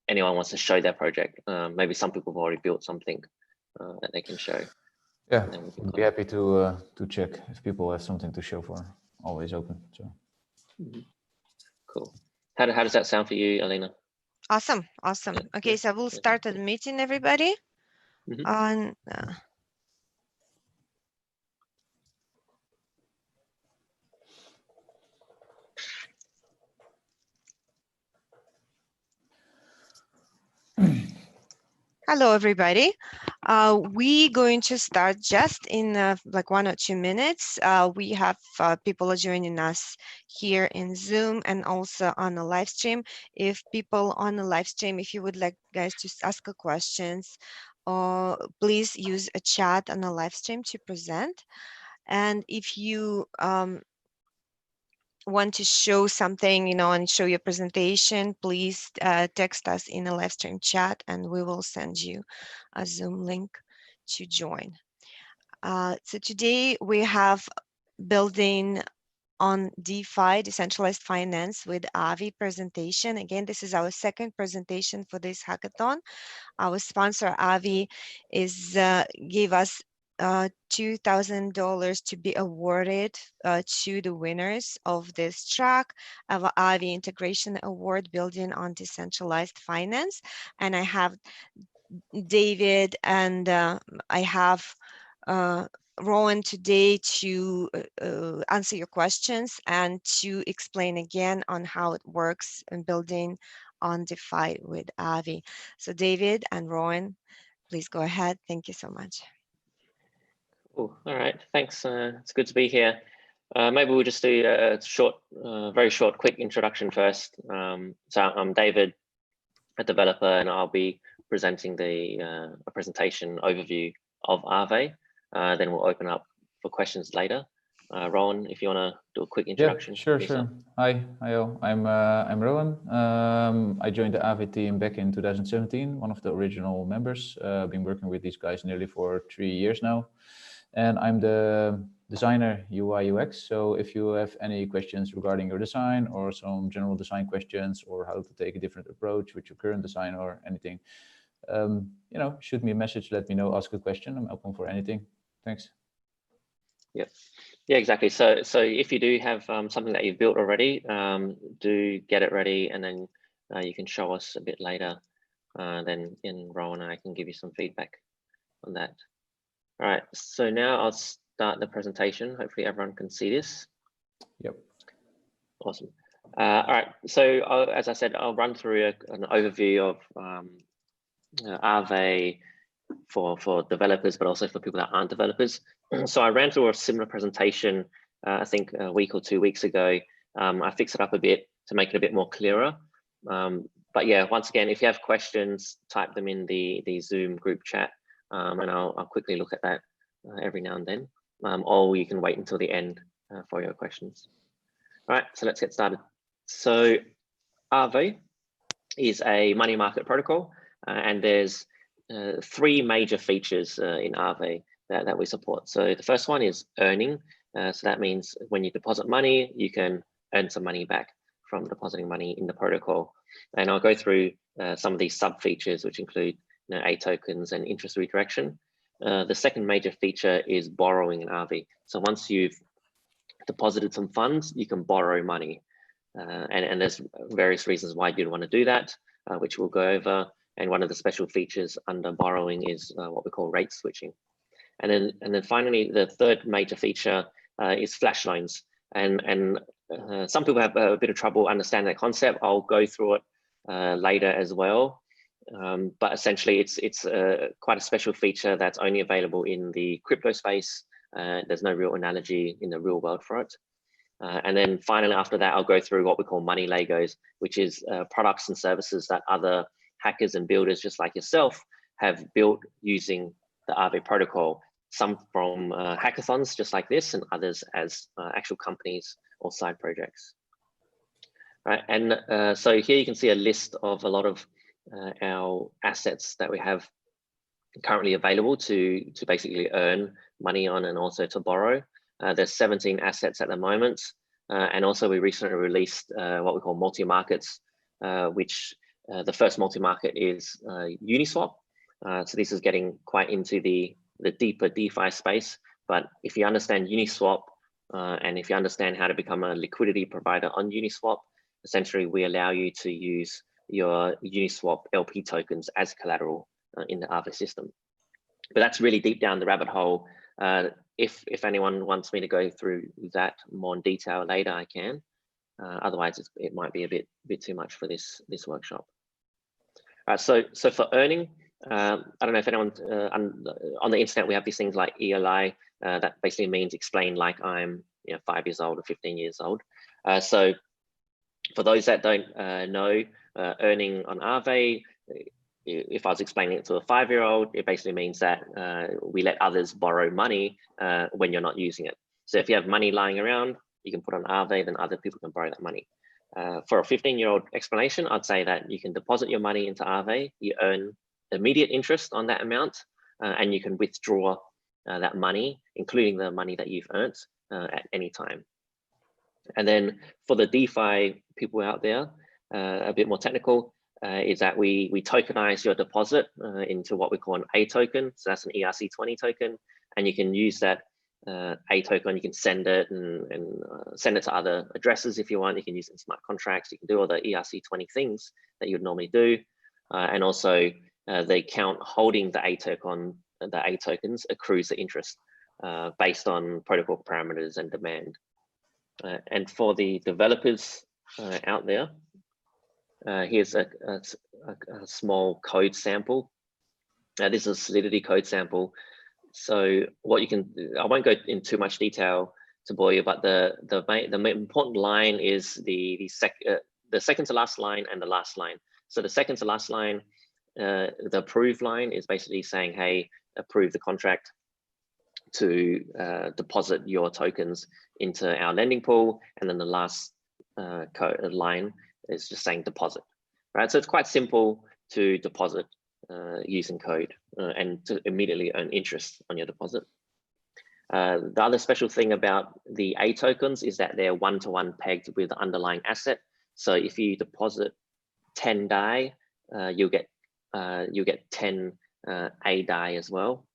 anyone wants to show their project. Maybe some people have already built something that they can show. Yeah, I'd be happy to check if people have something to show for. Always open. So. Cool. How does that sound for you, Alina? Awesome. Awesome. Yeah, okay, so we'll start the meeting, everybody. On Hello, everybody. We're going to start just in like 1 or 2 minutes. We have people joining us here in Zoom and also on the live stream. If people on the live stream, if you would like guys to ask questions, please use a chat on the live stream to present. And if you want to show something, and show your presentation, please text us in the live stream chat and we will send you a Zoom link to join. So today we have building on DeFi, decentralized finance with Aave presentation. Again, this is our second presentation for this hackathon. Our sponsor Aave gave us $2,000 to be awarded to the winners of this track of Aave Integration Award, building on decentralized finance. And I have David and I have Rowan today to answer your questions and to explain again on how it works in building on DeFi with Aave. So David and Rowan, please go ahead. Thank you so much. Cool. All right, thanks. It's good to be here. Maybe we'll just do a short, very short, quick introduction first. So I'm David, a developer, and I'll be presenting a presentation overview of Aave. Then we'll open up for questions later. Rowan, if you want to do a quick introduction. Yeah, sure. Hi all. I'm Rowan. I joined the Aave team back in 2017, one of the original members. I've been working with these guys nearly for 3 years now. And I'm the designer UI UX. So if you have any questions regarding your design or some general design questions or how to take a different approach with your current design or anything, shoot me a message, let me know, ask a question. I'm open for anything. Thanks. Yep. Yeah, exactly. So if you do have something that you've built already, do get it ready, and then you can show us a bit later. Then Rowan and I can give you some feedback on that. All right, so now I'll start the presentation. Hopefully everyone can see this. Yep. Awesome. All right, so as I said, I'll run through an overview of Aave for developers, but also for people that aren't developers. So I ran through a similar presentation, I think a week or 2 weeks ago. I fixed it up a bit to make it a bit more clearer. But yeah, once again, if you have questions, type them in the Zoom group chat. And I'll quickly look at that every now and then, or you can wait until the end for your questions. All right, so let's get started. So Aave is a money market protocol, and there's 3 major features in Aave that we support. So the first one is earning. So that means when you deposit money, you can earn some money back from depositing money in the protocol. And I'll go through some of these sub features, which include A tokens and interest redirection. The second major feature is borrowing in Aave. So once you've deposited some funds, you can borrow money. And there's various reasons why you'd want to do that, which we'll go over. And one of the special features under borrowing is what we call rate switching. And then finally, the third major feature is flash loans. And some people have a bit of trouble understanding that concept. I'll go through it later as well. But essentially, it's quite a special feature that's only available in the crypto space. There's no real analogy in the real world for it. And then finally, after that, I'll go through what we call money Legos, which is products and services that other hackers and builders just like yourself have built using the Aave protocol. Some from hackathons just like this, and others as actual companies or side projects. Right, and so here you can see a list of a lot of our assets that we have currently available to basically earn money on and also to borrow. There's 17 assets at the moment, and also we recently released what we call multi-markets, which The first multi-market is Uniswap. So this is getting quite into the deeper DeFi space. But if you understand Uniswap and if you understand how to become a liquidity provider on Uniswap, essentially we allow you to use your Uniswap LP tokens as collateral in the Aave system. But that's really deep down the rabbit hole. If anyone wants me to go through that more in detail later, I can. Otherwise, it might be a bit too much for this workshop. So for earning, I don't know if anyone on the internet, we have these things like ELI that basically means explain like I'm 5 years old or 15 years old. So for those that don't know, earning on Aave, if I was explaining it to a 5-year-old, it basically means that we let others borrow money when you're not using it. So if you have money lying around, you can put on Aave, then other people can borrow that money. For a 15-year-old explanation, I'd say that you can deposit your money into Aave, you earn immediate interest on that amount, and you can withdraw that money, including the money that you've earned at any time. And then for the DeFi people out there, a bit more technical, is that we tokenize your deposit into what we call an A token. So that's an ERC20 token, and you can use that A token. You can send it and send it to other addresses if you want. You can use it in smart contracts. You can do all the ERC20 things that you'd normally do, and also the account holding the A token, the A tokens accrues the interest based on protocol parameters and demand. And for the developers out there, here's a small code sample. This is a Solidity code sample. So what you can, I won't go in too much detail to bore you, but the important line is the second to last line and the last line. So the second to last line, the approve line is basically saying, hey, approve the contract to deposit your tokens into our lending pool. And then the last line is just saying deposit, right? So it's quite simple to deposit using code and to immediately earn interest on your deposit. The other special thing about the A tokens is that they're one-to-one pegged with the underlying asset. So if you deposit 10 DAI, you'll get 10 A DAI as well.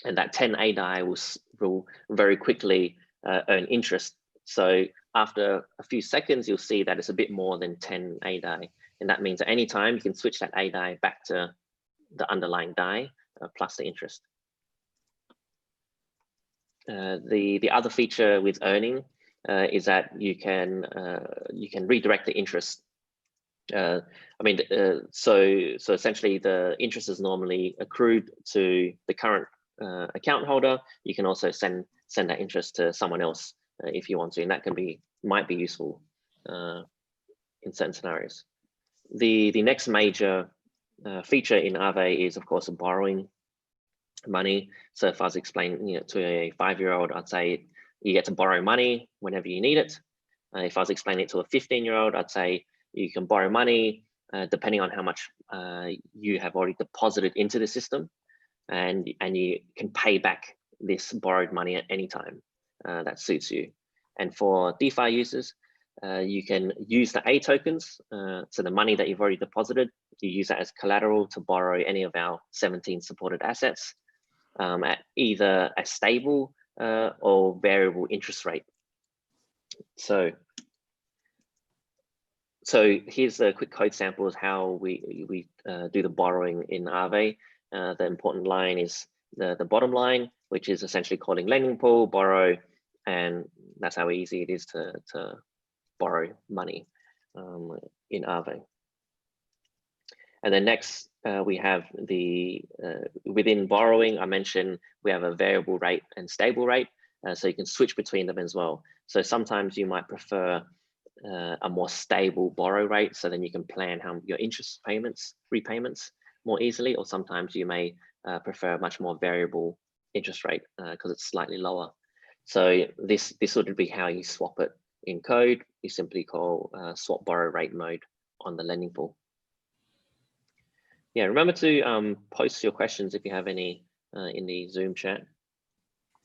And that 10 A DAI will very quickly earn interest. So after a few seconds, you'll see that it's a bit more than 10 A DAI. And that means at any time you can switch that A DAI back to the underlying DAI plus the interest. The other feature with earning is that you can redirect the interest. So essentially the interest is normally accrued to the current account holder. You can also send that interest to someone else if you want to, and that might be useful in certain scenarios. The next major feature in Aave is, of course, borrowing money. So if I was explaining to a 5-year-old, I'd say you get to borrow money whenever you need it. If I was explaining it to a 15-year-old, I'd say you can borrow money depending on how much you have already deposited into the system, and you can pay back this borrowed money at any time that suits you. And for DeFi users, you can use the A tokens, so the money that you've already deposited, you use that as collateral to borrow any of our 17 supported assets at either a stable or variable interest rate. So here's a quick code sample of how we do the borrowing in Aave. The important line is the bottom line, which is essentially calling lending pool, borrow, and that's how easy it is to borrow money in Aave. And then next, we have within borrowing, I mentioned we have a variable rate and stable rate, so you can switch between them as well. So sometimes you might prefer a more stable borrow rate, so then you can plan your interest repayments more easily, or sometimes you may prefer a much more variable interest rate because it's slightly lower. So this would be how you swap it in code. You simply call swap borrow rate mode on the lending pool. Yeah, remember to post your questions if you have any in the Zoom chat,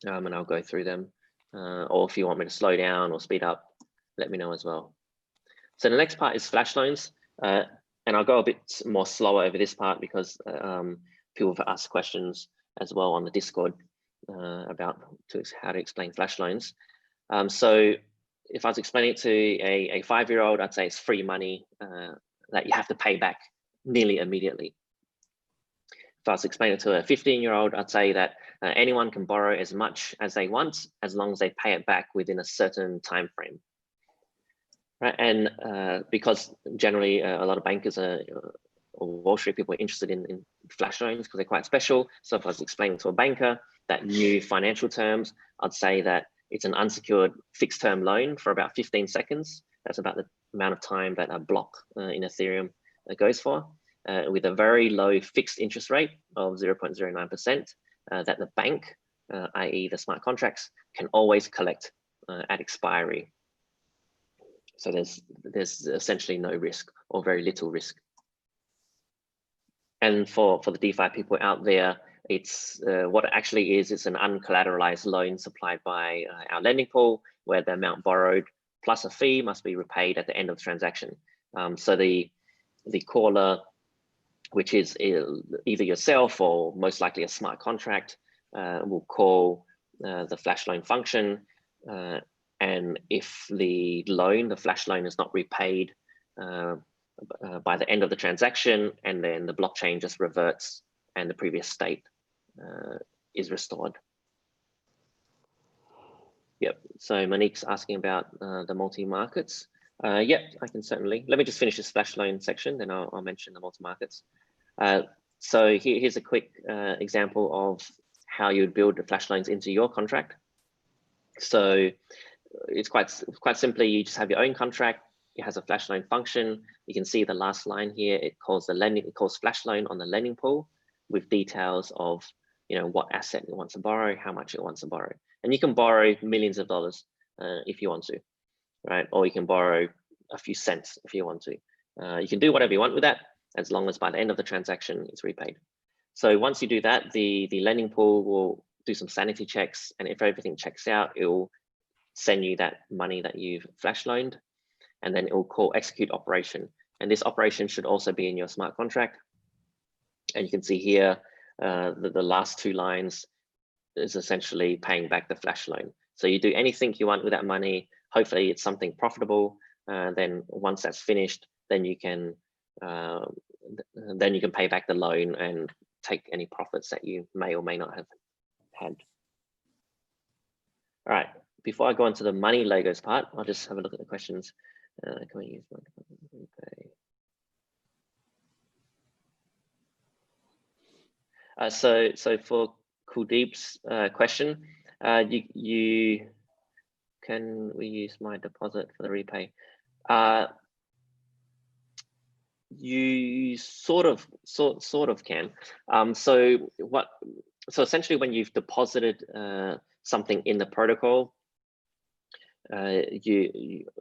and I'll go through them. Or if you want me to slow down or speed up, let me know as well. So the next part is flash loans. And I'll go a bit more slower over this part because people have asked questions as well on the Discord about how to explain flash loans. So if I was explaining it to a 5-year-old, I'd say it's free money that you have to pay back nearly immediately. If I was explaining it to a 15-year-old, I'd say that anyone can borrow as much as they want, as long as they pay it back within a certain time frame. Right, and because generally a lot of bankers or Wall Street people are interested in flash loans because they're quite special. So if I was explaining to a banker that new financial terms, I'd say that it's an unsecured fixed term loan for about 15 seconds. That's about the amount of time that a block in Ethereum goes for, with a very low fixed interest rate of 0.09% that the bank, i.e. the smart contracts, can always collect at expiry. So there's essentially no risk or very little risk. And for the DeFi people out there, it's what it actually is. It's an uncollateralized loan supplied by our lending pool, where the amount borrowed plus a fee must be repaid at the end of the transaction. So the caller, which is either yourself or most likely a smart contract, will call the flash loan function. And if the flash loan is not repaid by the end of the transaction, and then the blockchain just reverts and the previous state is restored. Yep, so Monique's asking about the multi-markets. Yep, I can certainly. Let me just finish this flash loan section, then I'll mention the multi-markets. So here's a quick example of how you would build the flash loans into your contract. So it's quite simply, you just have your own contract. It has a flash loan function. You can see the last line here. It calls flash loan on the lending pool with details of what asset it wants to borrow, how much it wants to borrow, and you can borrow millions of dollars if you want to, right? Or you can borrow a few cents if you want to. You can do whatever you want with that, as long as by the end of the transaction it's repaid. So once you do that, the lending pool will do some sanity checks, and if everything checks out, it will send you that money that you've flash loaned, and then it will call execute operation. And this operation should also be in your smart contract. And you can see here, the last two lines is essentially paying back the flash loan. So you do anything you want with that money. Hopefully it's something profitable. Then once that's finished, then you can pay back the loan and take any profits that you may or may not have had. All right, before I go into the money logos part, I'll just have a look at the questions. Can we use my repay? So for Kuldeep's question, can we use my deposit for the repay? You sort of can. So essentially, when you've deposited something in the protocol, your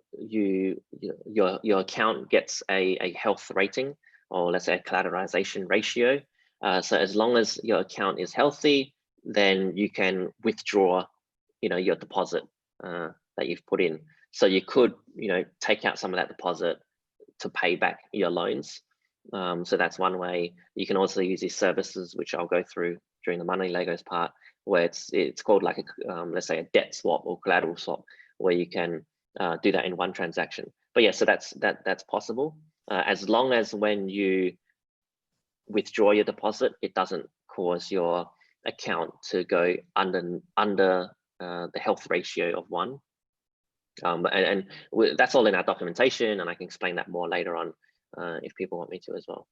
account gets a health rating, or let's say a collateralization ratio. So as long as your account is healthy, then you can withdraw, your deposit that you've put in. So you could, take out some of that deposit to pay back your loans. So that's one way. You can also use these services, which I'll go through during the money Legos part, where it's called like a let's say a debt swap or collateral swap, where you can do that in one transaction. But yeah, so that's possible, as long as when you withdraw your deposit, it doesn't cause your account to go under the health ratio of 1. And that's all in our documentation, and I can explain that more later on if people want me to as well.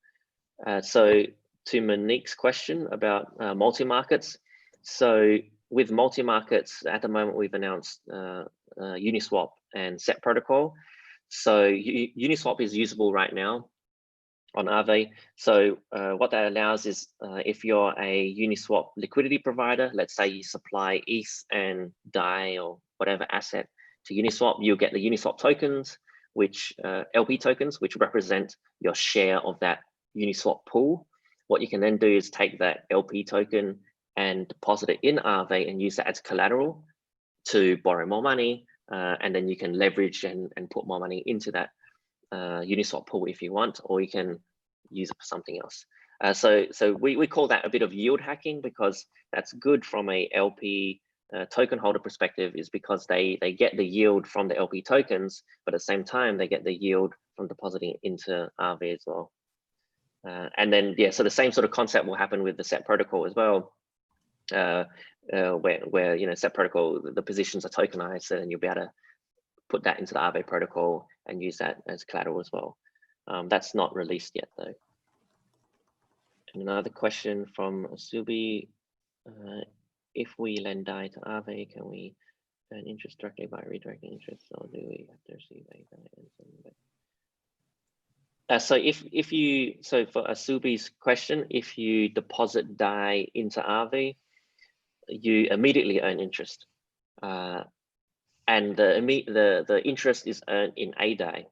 So to Monique's question about multi-markets. So with multi-markets, at the moment we've announced Uniswap and SET protocol. So Uniswap is usable right now on Aave. So what that allows is if you're a Uniswap liquidity provider, let's say you supply ETH and DAI or whatever asset to Uniswap, you'll get the Uniswap tokens, which LP tokens, which represent your share of that Uniswap pool. What you can then do is take that LP token and deposit it in Aave and use that as collateral to borrow more money, and then you can leverage and put more money into that Uniswap pool if you want, or you can use it for something else. So we call that a bit of yield hacking, because that's good from a LP token holder perspective, is because they get the yield from the LP tokens, but at the same time they get the yield from depositing into Aave as well. And then so the same sort of concept will happen with the SET protocol as well, where SET protocol, the positions are tokenized, and you'll be able to put that into the Aave protocol and use that as collateral as well. That's not released yet though. And another question from Asubi, if we lend DAI to Aave, can we earn interest directly by redirecting interest, or do we have to receive a so for Asubi's question, if you deposit DAI into Aave, you immediately earn interest, and the interest is earned in ADAI,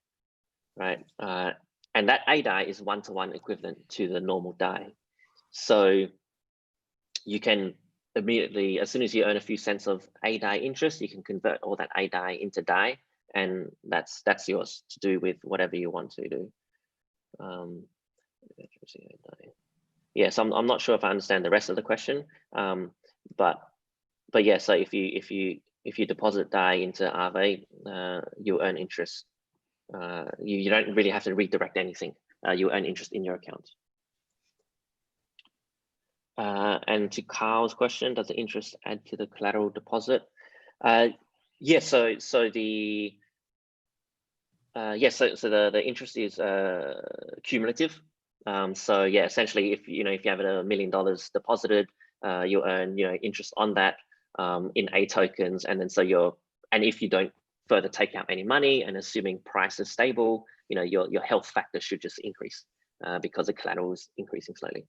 right? And that ADAI is one-to-one equivalent to the normal DAI. So you can immediately, as soon as you earn a few cents of ADAI interest, you can convert all that ADAI into DAI, and that's yours to do with whatever you want to do. Yeah, so I'm not sure if I understand the rest of the question, but yeah. So if you deposit DAI into Aave, you earn interest. You don't really have to redirect anything. You earn interest in your account. And to Carl's question, does the interest add to the collateral deposit? Yes. So the the interest is cumulative. So yeah, essentially, if you have $1 million deposited, you earn interest on that in A tokens, and then and if you don't further take out any money, and assuming price is stable, your health factor should just increase because the collateral is increasing slowly.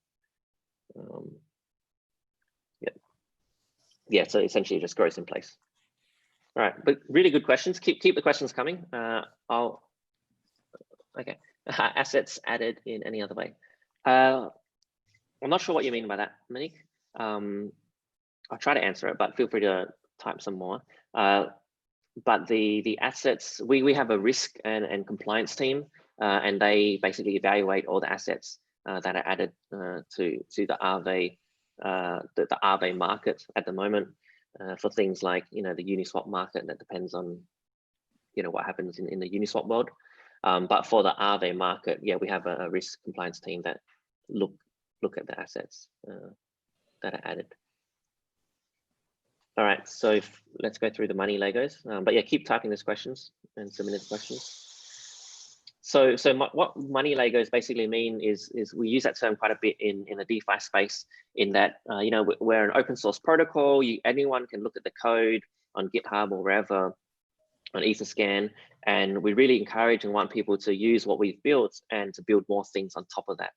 So essentially it just grows in place. All right, but really good questions. Keep the questions coming. Okay. Assets added in any other way. I'm not sure what you mean by that, Monique. I'll try to answer it, but feel free to type some more. But the assets, we have a risk and compliance team, and they basically evaluate all the assets that are added to the Aave market at the moment, for things like the Uniswap market. That depends on what happens in the Uniswap world. But for the Aave market, we have a risk compliance team that look at the assets that are added. All right, so let's go through the money Legos. But yeah, keep typing those questions and submitting the questions. So what money Legos basically mean is we use that term quite a bit in the DeFi space, in that we're an open source protocol. Anyone can look at the code on GitHub or wherever on Etherscan, and we really encourage and want people to use what we've built and to build more things on top of that.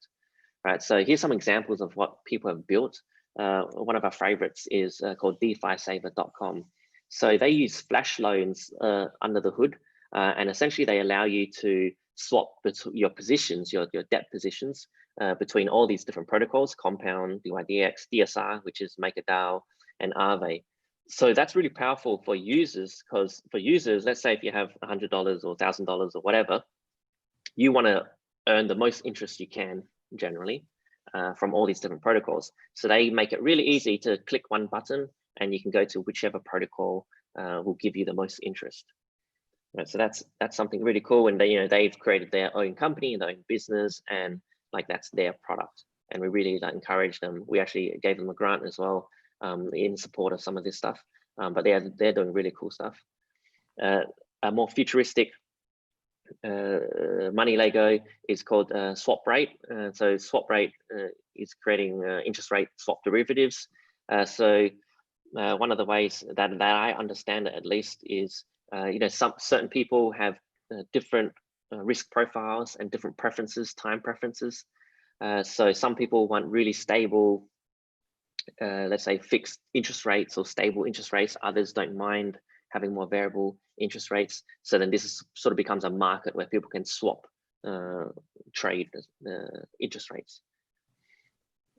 Right, so here's some examples of what people have built. One of our favorites is called DeFiSaver.com. So they use flash loans under the hood, and essentially they allow you to swap your positions, your debt positions, between all these different protocols: Compound, DYDX, DSR, which is MakerDAO, and Aave. So that's really powerful for users, because for users, let's say if you have $100 or $1,000 or whatever, you want to earn the most interest you can generally from all these different protocols. So they make it really easy to click one button and you can go to whichever protocol will give you the most interest. Right, so that's something really cool, and they've created their own company, their own business, and that's their product. And we really encourage them. We actually gave them a grant as well in support of some of this stuff. But they're doing really cool stuff. A more futuristic money Lego is called Swap Rate. So Swap Rate is creating interest rate swap derivatives. So one of the ways that I understand it, at least, is some certain people have different risk profiles and different preferences, time preferences. So some people want really stable, let's say fixed interest rates or stable interest rates. Others don't mind having more variable interest rates. So then this sort of becomes a market where people can swap, trade interest rates.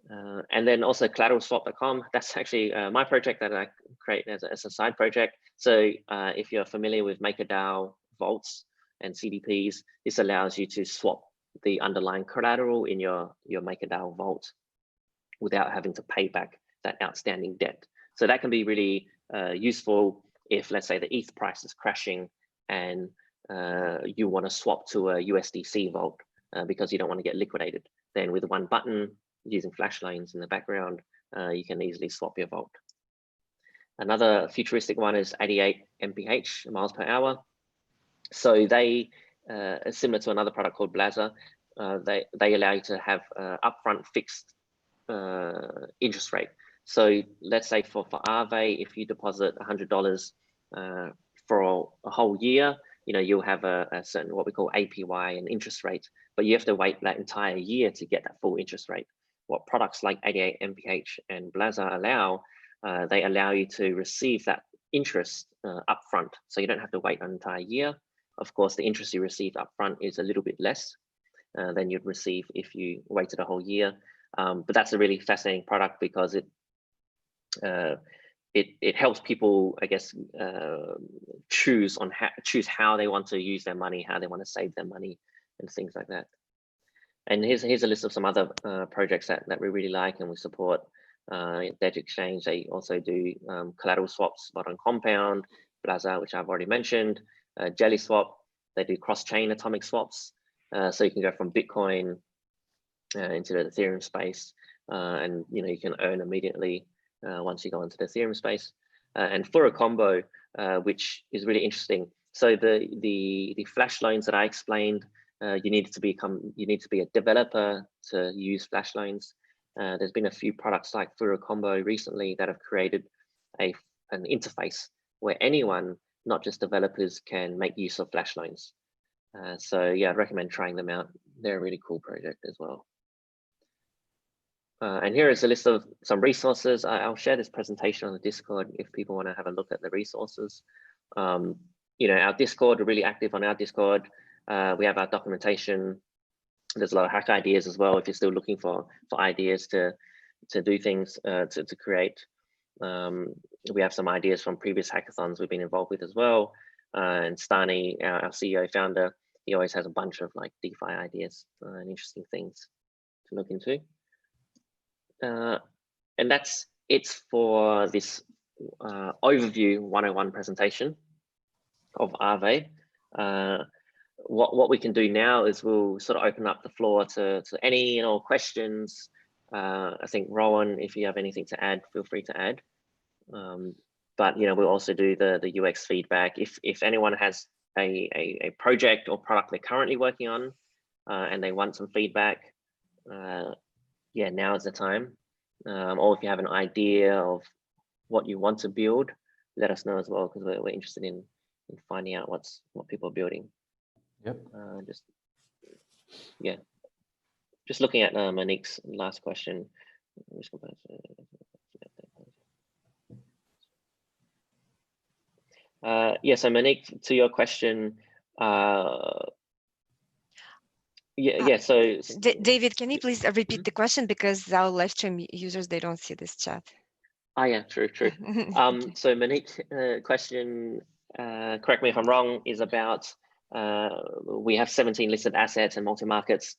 And then also collateralswap.com. That's actually my project that I create as a side project. So if you're familiar with MakerDAO vaults, and CDPs, this allows you to swap the underlying collateral in your MakerDAO vault without having to pay back that outstanding debt. So that can be really useful if, let's say, the ETH price is crashing and you want to swap to a USDC vault because you don't want to get liquidated. Then with one button, using flash loans in the background, you can easily swap your vault. Another futuristic one is 88 mph, miles per hour. So they are similar to another product called Blazer. They allow you to have upfront fixed interest rate. So let's say for Aave, if you deposit $100 for a whole year, you'll have a certain what we call APY and interest rate, but you have to wait that entire year to get that full interest rate. What products like 88 mph and Blazer allow, they allow you to receive that interest upfront, so you don't have to wait an entire year. Of course, the interest you receive upfront is a little bit less than you'd receive if you waited a whole year. But that's a really fascinating product because it helps people, I guess, choose how they want to use their money, how they want to save their money, and things like that. And here's a list of some other projects that we really like and we support. Dej Exchange, they also do collateral swaps, but on Compound, Blazer, which I've already mentioned, Jelly Swap, they do cross-chain atomic swaps. So you can go from Bitcoin into the Ethereum space, and you can earn immediately once you go into the Ethereum space. And Fura Combo, which is really interesting. So the flash loans that I explained, you need to be a developer to use flash loans. There's been a few products like Fura Combo recently that have created an interface where anyone, not just developers, can make use of flash loans. So yeah, I'd recommend trying them out. They're a really cool project as well. And here is a list of some resources. I'll share this presentation on the Discord if people want to have a look at the resources. Our Discord, we're really active on our Discord. We have our documentation. There's a lot of hack ideas as well if you're still looking for ideas to do things, to create. We have some ideas from previous hackathons we've been involved with as well. And Stani, our CEO founder, he always has a bunch of like DeFi ideas and interesting things to look into. And that's it for this overview 101 presentation of Aave. What we can do now is we'll sort of open up the floor to any and all questions. I think Rowan, if you have anything to add, feel free to add. But we'll also do the UX feedback. If anyone has a project or product they're currently working on and they want some feedback, yeah, now is the time. Or if you have an idea of what you want to build, let us know as well, because we're interested in finding out what people are building. Yep. Just looking at Monique's last question. Yeah, so Monique, to your question, so David, can you please repeat the question, because our live stream users, they don't see this chat. Oh yeah, true. So Monique's question, correct me if I'm wrong, is about we have 17 listed assets and multi-markets.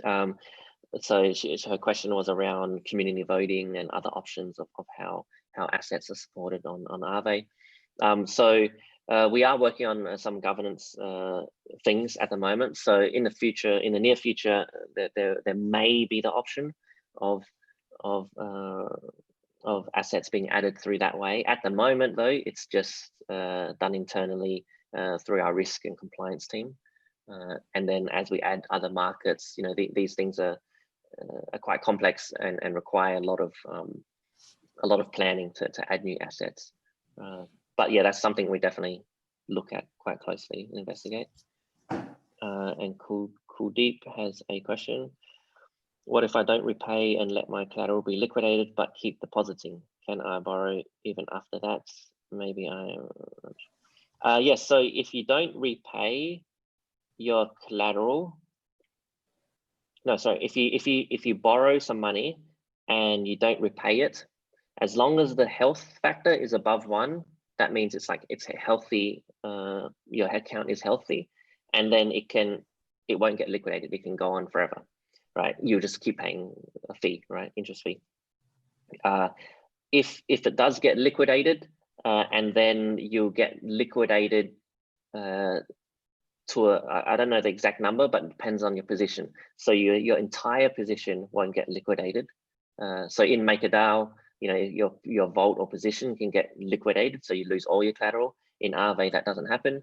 So her question was around community voting and other options of how assets are supported on Aave. So we are working on some governance things at the moment. So in the near future, there may be the option of assets being added through that way. At the moment, though, it's just done internally through our risk and compliance team. And then as we add other markets, these things are quite complex and require a lot of planning to add new assets. But yeah, that's something we definitely look at quite closely and investigate. And Kuldeep has a question. What if I don't repay and let my collateral be liquidated but keep depositing? Can I borrow even after that? Maybe yes, so if you don't repay your collateral, if you borrow some money and you don't repay it, as long as the health factor is above 1, that means it's healthy, your head count is healthy. and then it won't get liquidated. It can go on forever, right? You'll just keep paying a fee, right? Interest fee. If it does get liquidated, and then you'll get liquidated to I don't know the exact number, but it depends on your position. So your entire position won't get liquidated. So in MakerDAO, you know, your vault or position can get liquidated, so you lose all your collateral. In Aave, that doesn't happen.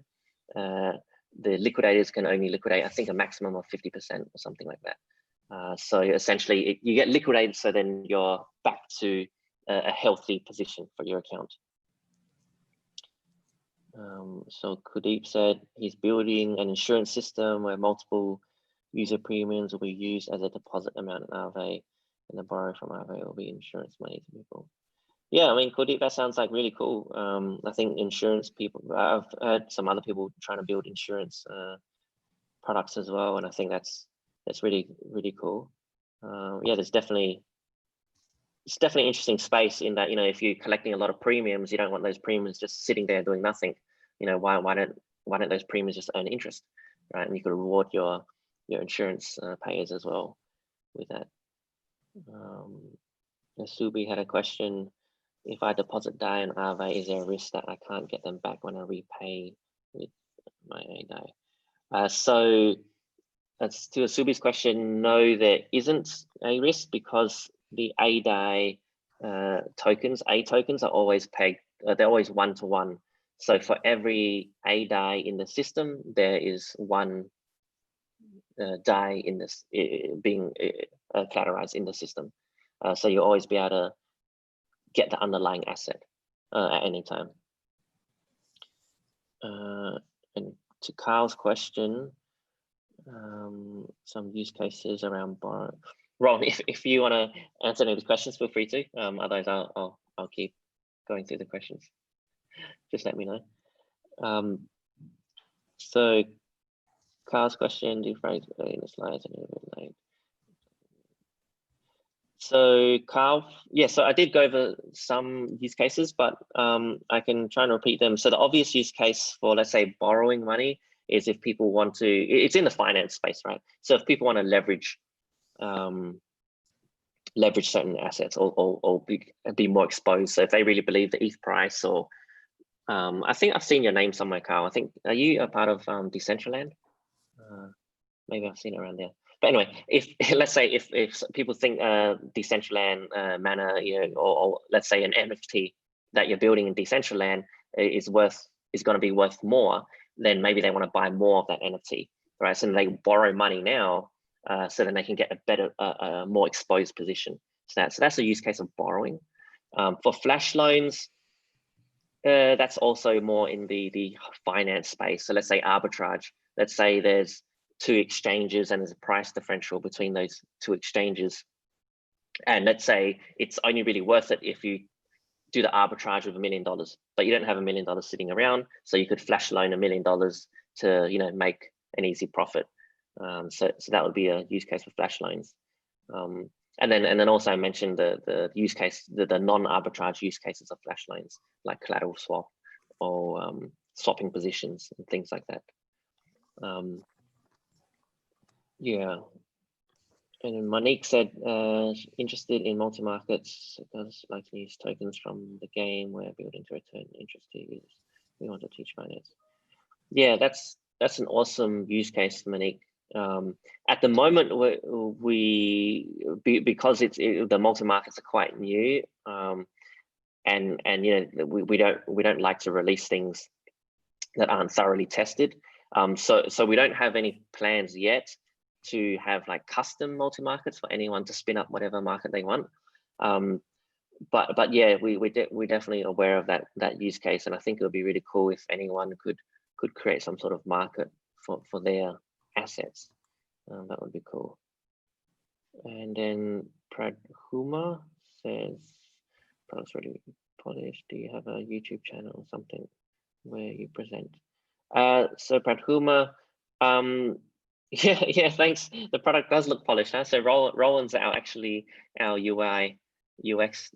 The liquidators can only liquidate, I think, a maximum of 50% or something like that. So essentially, you get liquidated, so then you're back to a healthy position for your account. So Kudeep said he's building an insurance system where multiple user premiums will be used as a deposit amount in Aave, and the borrow from Aave will be insurance money to people. Yeah, I mean, Kudeep, that sounds like really cool. I think insurance people, I've heard some other people trying to build insurance products as well, and I think that's really cool. Yeah, it's definitely interesting space in that, you know, if you're collecting a lot of premiums, you don't want those premiums just sitting there doing nothing. You know, why don't those premiums just earn interest, right? And you could reward your insurance payers as well with that. Subi had a question: if I deposit DAI in Aave, is there a risk that I can't get them back when I repay with my DAI? So that's to Subi's question. No, there isn't a risk, because the ADAI tokens are always pegged. They're always 1-to-1. So for every ADAI in the system, there is one DAI in this being collateralized in the system. So you'll always be able to get the underlying asset at any time. And to Carl's question, some use cases around borrow. Ron, if you want to answer any of these questions, feel free to. Otherwise, I'll keep going through the questions. Just let me know. So Carl's question: do you phrase in the slides a little bit late? So Carl, yeah, so I did go over some use cases, but I can try and repeat them. So the obvious use case for, let's say, borrowing money is if people want to, it's in the finance space, right? So if people want to leverage certain assets or be more exposed. So if they really believe the ETH price, or I think I've seen your name somewhere, Carl. I think, are you a part of Decentraland? Maybe I've seen it around there. But anyway, if let's say if people think Decentraland Mana, you know, or let's say an NFT that you're building in Decentraland is going to be worth more, then maybe they want to buy more of that NFT, right? So they borrow money now, so then they can get a better, more exposed position. So that's a use case of borrowing. For flash loans, that's also more in the finance space. So let's say arbitrage. Let's say there's two exchanges and there's a price differential between those two exchanges. And let's say it's only really worth it if you do the arbitrage with $1 million, but you don't have $1 million sitting around. So you could flash loan $1 million to, you know, make an easy profit. So that would be a use case for flash loans. And then also I mentioned the use case, the non-arbitrage use cases of flash loans, like collateral swap or swapping positions and things like that. Yeah. And Monique said, interested in multi-markets, does like to use tokens from the game where building to return interest to users. We want to teach finance. Yeah, that's an awesome use case, Monique. At the moment, because the multi-markets are quite new, and you know, we don't like to release things that aren't thoroughly tested. So we don't have any plans yet to have like custom multi-markets for anyone to spin up whatever market they want. But yeah, we're definitely aware of that use case, and I think it would be really cool if anyone could create some sort of market for their assets. That would be cool. And then Pradhuma says, product's really polished. Do you have a YouTube channel or something where you present? So Pradhuma, yeah, thanks. The product does look polished, huh? So Roland's our UI UX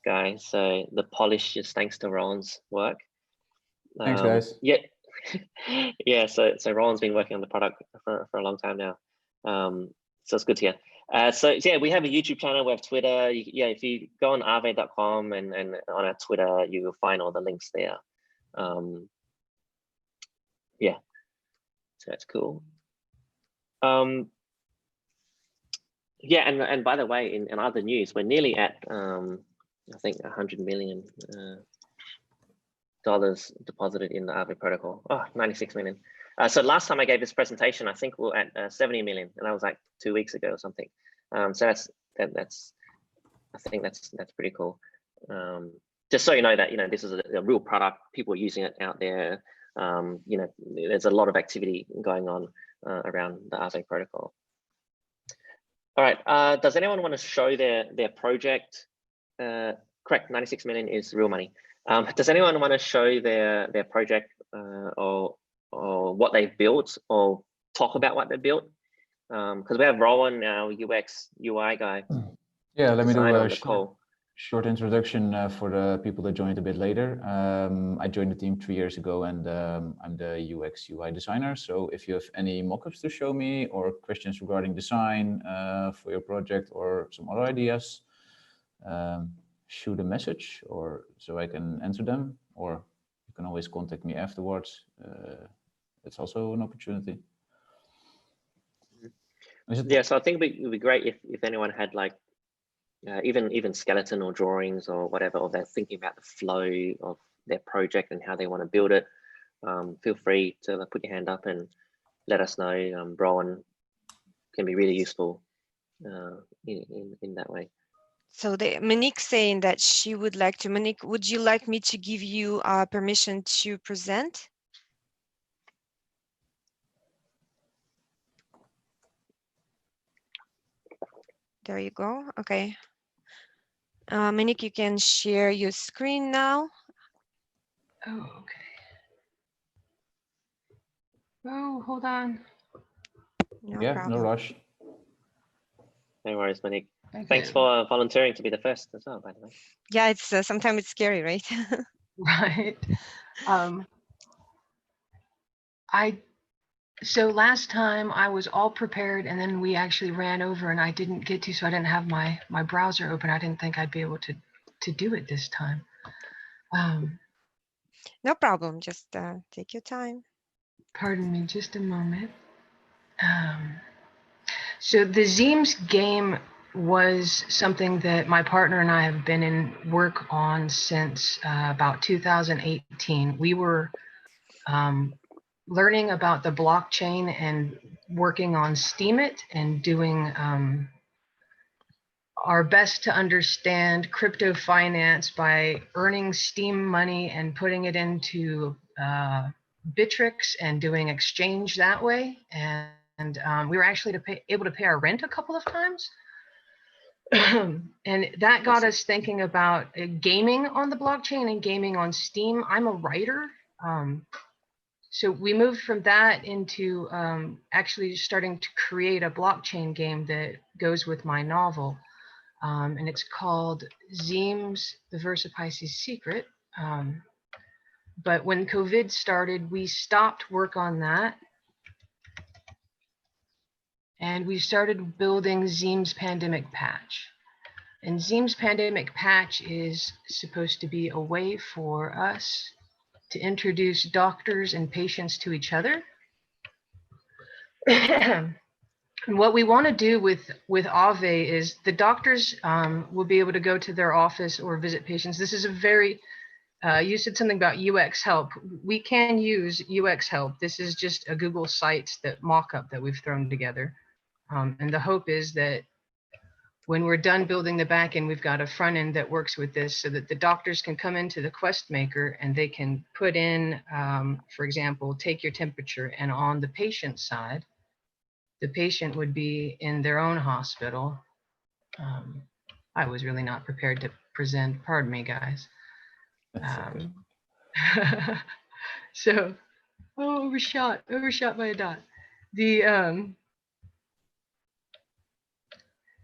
guy. So the polish is thanks to Roland's work. Thanks, guys. Yeah, Yeah, so Roland's been working on the product for a long time now. So it's good to hear. So yeah, we have a YouTube channel, we have Twitter. Yeah, if you go on aave.com and on our Twitter, you will find all the links there. Yeah, so that's cool. Yeah, and by the way, in other news, we're nearly at I think $100 million deposited in the Aave protocol. Oh, 96 million. So last time I gave this presentation, I think we were at 70 million, and that was like 2 weeks ago or something. So that's I think that's pretty cool. Just so you know that this is a real product. People are using it out there. There's a lot of activity going on around the Aave protocol. All right. Does anyone want to show their project? Correct. 96 million is real money. Does anyone want to show their project or what they've built, or talk about what they built? Because we have Rowan, our UX UI guy. Yeah, let me do a short introduction for the people that joined a bit later. I joined the team 3 years ago, and I'm the UX UI designer. So if you have any mockups to show me or questions regarding design for your project or some other ideas, shoot a message or so I can answer them, or you can always contact me afterwards. It's also an opportunity. Yeah, so I think it would be great if anyone had like even skeleton or drawings or whatever, or they're thinking about the flow of their project and how they want to build it. Feel free to put your hand up and let us know. Rowan can be really useful in that way. So Monique's saying that she would like to. Monique, would you like me to give you permission to present? There you go. Okay. Monique, you can share your screen now. Oh, okay. Oh, hold on. No yeah, problem. no rush. No worries, Monique. Okay. Thanks for volunteering to be the first as well, by the way. Yeah, it's sometimes it's scary, right? Right. So last time I was all prepared, and then we actually ran over and I didn't get to, so I didn't have my browser open. I didn't think I'd be able to do it this time. No problem. Just take your time. Pardon me just a moment. So the Zeems game was something that my partner and I have been in work on since about 2018. We were learning about the blockchain and working on Steemit and doing our best to understand crypto finance by earning Steem money and putting it into Bittrex and doing exchange that way. And we were actually able to pay our rent a couple of times. And that got us thinking about gaming on the blockchain and gaming on Steem. I'm a writer. So we moved from that into actually starting to create a blockchain game that goes with my novel. And it's called Zeems, the Verse of Pisces Secret. But when COVID started, we stopped work on that. And we started building Zeems Pandemic Patch. And Zeems Pandemic Patch is supposed to be a way for us to introduce doctors and patients to each other. And what we want to do with Aave is the doctors will be able to go to their office or visit patients. This is a very, you said something about UX help. We can use UX help. This is just a Google Sites mock-up that we've thrown together. And the hope is that when we're done building the backend, we've got a front end that works with this so that the doctors can come into the Quest Maker and they can put in, for example, take your temperature, and on the patient side, the patient would be in their own hospital. I was really not prepared to present, pardon me, guys. So, oh, overshot by a dot.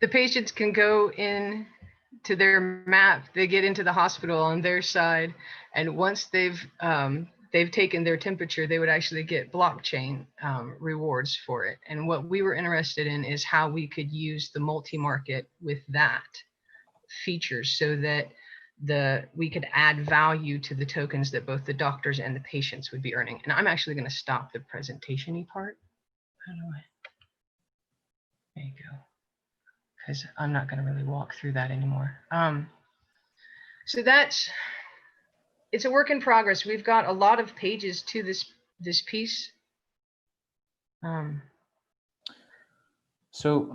The patients can go in to their map, they get into the hospital on their side, and once they've they've taken their temperature, they would actually get blockchain rewards for it. And what we were interested in is how we could use the multi-market with that features so that we could add value to the tokens that both the doctors and the patients would be earning. And I'm actually going to stop the presentation-y part. How do I? There you go. Because I'm not going to really walk through that anymore. So it's a work in progress. We've got a lot of pages to this piece. So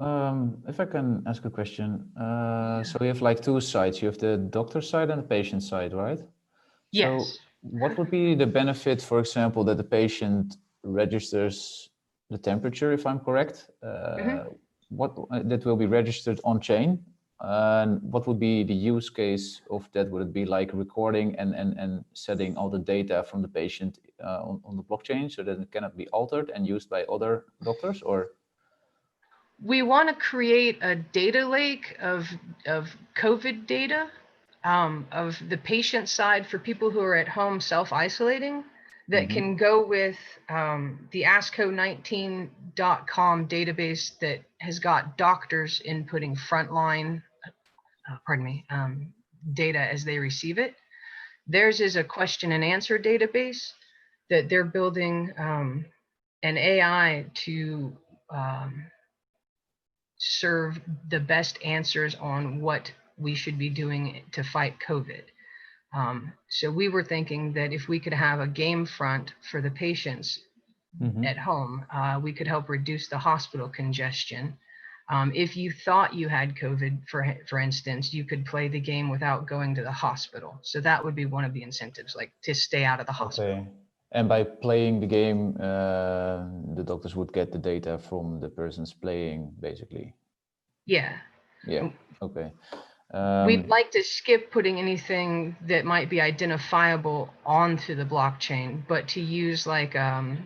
if I can ask a question, so we have like two sides. You have the doctor side and the patient side, right? Yes. So what would be the benefit, for example, that the patient registers the temperature, if I'm correct? What that will be registered on chain? And what would be the use case of that? Would it be like recording and setting all the data from the patient on the blockchain so that it cannot be altered and used by other doctors, or? We want to create a data lake of COVID data of the patient side for people who are at home self-isolating that can go with the ASCO19.com database that has got doctors inputting frontline, data as they receive it. Theirs is a question and answer database that they're building an AI to serve the best answers on what we should be doing to fight COVID. So we were thinking that if we could have a game front for the patients at home, we could help reduce the hospital congestion. If you thought you had COVID, for instance, you could play the game without going to the hospital. So that would be one of the incentives, like to stay out of the hospital. Okay. And by playing the game, the doctors would get the data from the persons playing, basically. Yeah. Yeah. Okay. We'd like to skip putting anything that might be identifiable onto the blockchain, but to use like a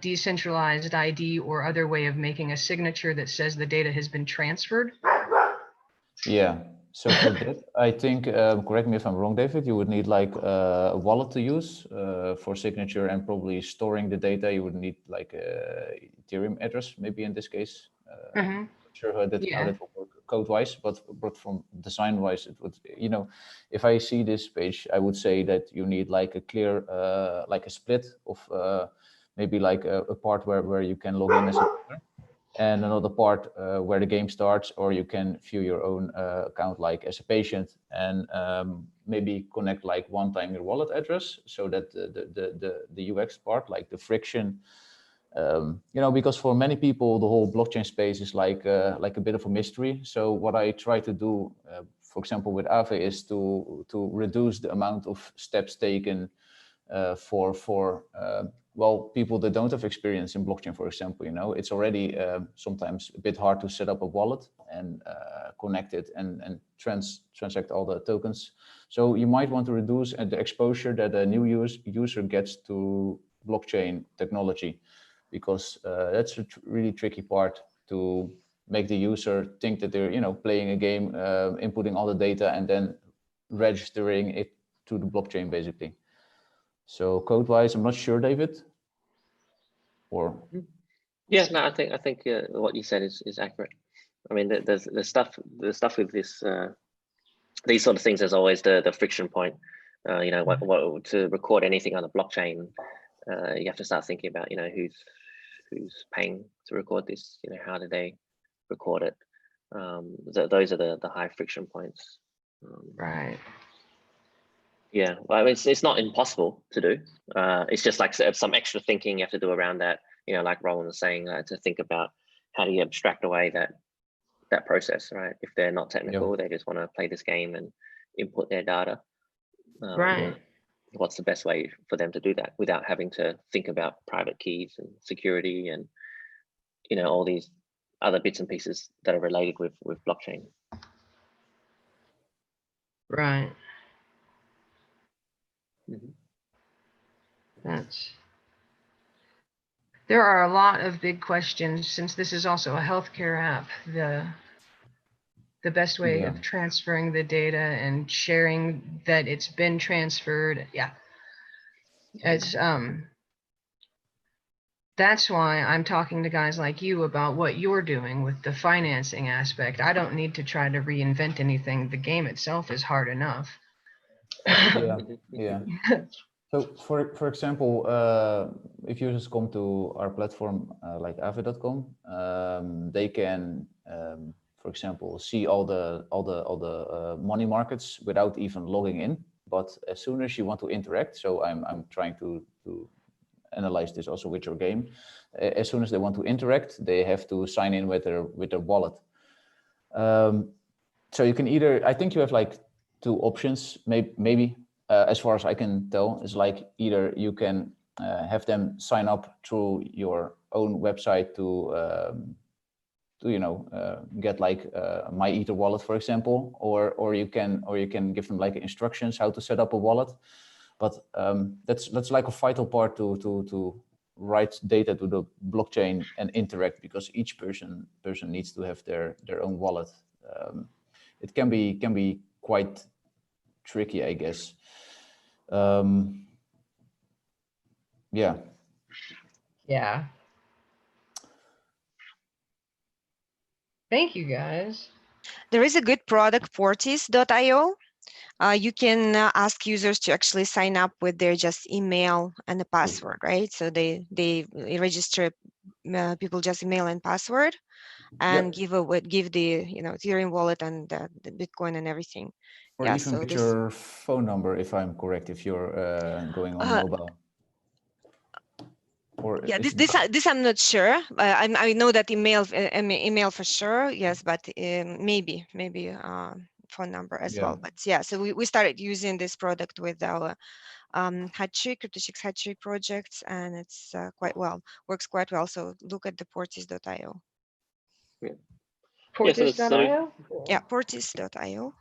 decentralized ID or other way of making a signature that says the data has been transferred. Yeah. So for that, I think, correct me if I'm wrong, David, you would need like a wallet to use for signature and probably storing the data. You would need like a Ethereum address, maybe in this case. Not sure how that will work code-wise, but from design-wise, it would, you know, if I see this page, I would say that you need like a clear, like a split of maybe like a part where you can log in as a user, and another part where the game starts, or you can view your own account like as a patient, and maybe connect like one time your wallet address, so that the UX part, like the friction, you know, because for many people the whole blockchain space is like a bit of a mystery. So what I try to do, for example, with Aave, is to reduce the amount of steps taken for well, people that don't have experience in blockchain, for example. You know, it's already sometimes a bit hard to set up a wallet and connect it and transact all the tokens. So you might want to reduce the exposure that a new user gets to blockchain technology, because that's a really tricky part, to make the user think that they're, you know, playing a game, inputting all the data and then registering it to the blockchain, basically. So code-wise, I'm not sure, David. Or yes, no, I think what you said is accurate. I mean, the stuff with this these sort of things is always the friction point. You know, what to record anything on the blockchain, you have to start thinking about, you know, who's paying to record this. You know, how do they record it? Those are the high friction points. Right. Yeah, well, I mean, it's not impossible to do. It's just like some extra thinking you have to do around that. You know, like Roland was saying, to think about how do you abstract away that process, right? If they're not technical, they just want to play this game and input their data. Right. What's the best way for them to do that without having to think about private keys and security and, you know, all these other bits and pieces that are related with blockchain. Right. Mm-hmm. There are a lot of big questions, since this is also a healthcare app. The best way of transferring the data and sharing that it's been transferred. Yeah. It's that's why I'm talking to guys like you about what you're doing with the financing aspect. I don't need to try to reinvent anything. The game itself is hard enough. Yeah, yeah. So for example, if users come to our platform like Aave.com, they can, for example, see all the money markets without even logging in. But as soon as you want to interact, so I'm trying to analyze this also with your game. As soon as they want to interact, they have to sign in with their wallet. So you can either, I think you have like two options, maybe as far as I can tell, is like either you can have them sign up through your own website to you know get like my Ether wallet, for example, or you can give them like instructions how to set up a wallet. But that's like a vital part to write data to the blockchain and interact, because each person needs to have their own wallet. It can be quite tricky, I guess. Yeah. Yeah. Thank you, guys. There is a good product, Portis.io. You can ask users to actually sign up with their just email and a password, right? So they register people just email and password, and give the Ethereum wallet and the Bitcoin and everything. Or yeah, even so with this your phone number, if I'm correct, if you're going on mobile. Or yeah, this I'm not sure. I know that email for sure, yes, but maybe phone number as well. But yeah, so we started using this product with our Hatchery, CryptoChicks Hatchery projects, and it's works quite well. So look at the Portis.io. Yeah. Portis.io? Yeah, Portis.io.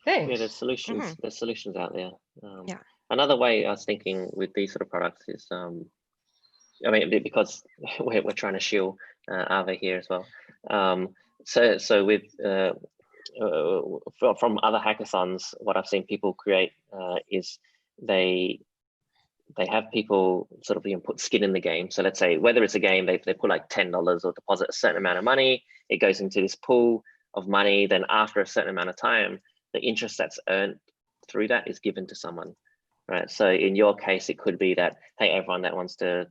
Thanks. Yeah, there's solutions. There's solutions out there. Yeah. Another way I was thinking with these sort of products is, I mean, because we're trying to shield Aave here as well. So with from other hackathons, what I've seen people create is they have people sort of put skin in the game. So let's say whether it's a game, they put like $10 or deposit a certain amount of money. It goes into this pool of money. Then after a certain amount of time, the interest that's earned through that is given to someone, right? So in your case, it could be that, hey, everyone that wants to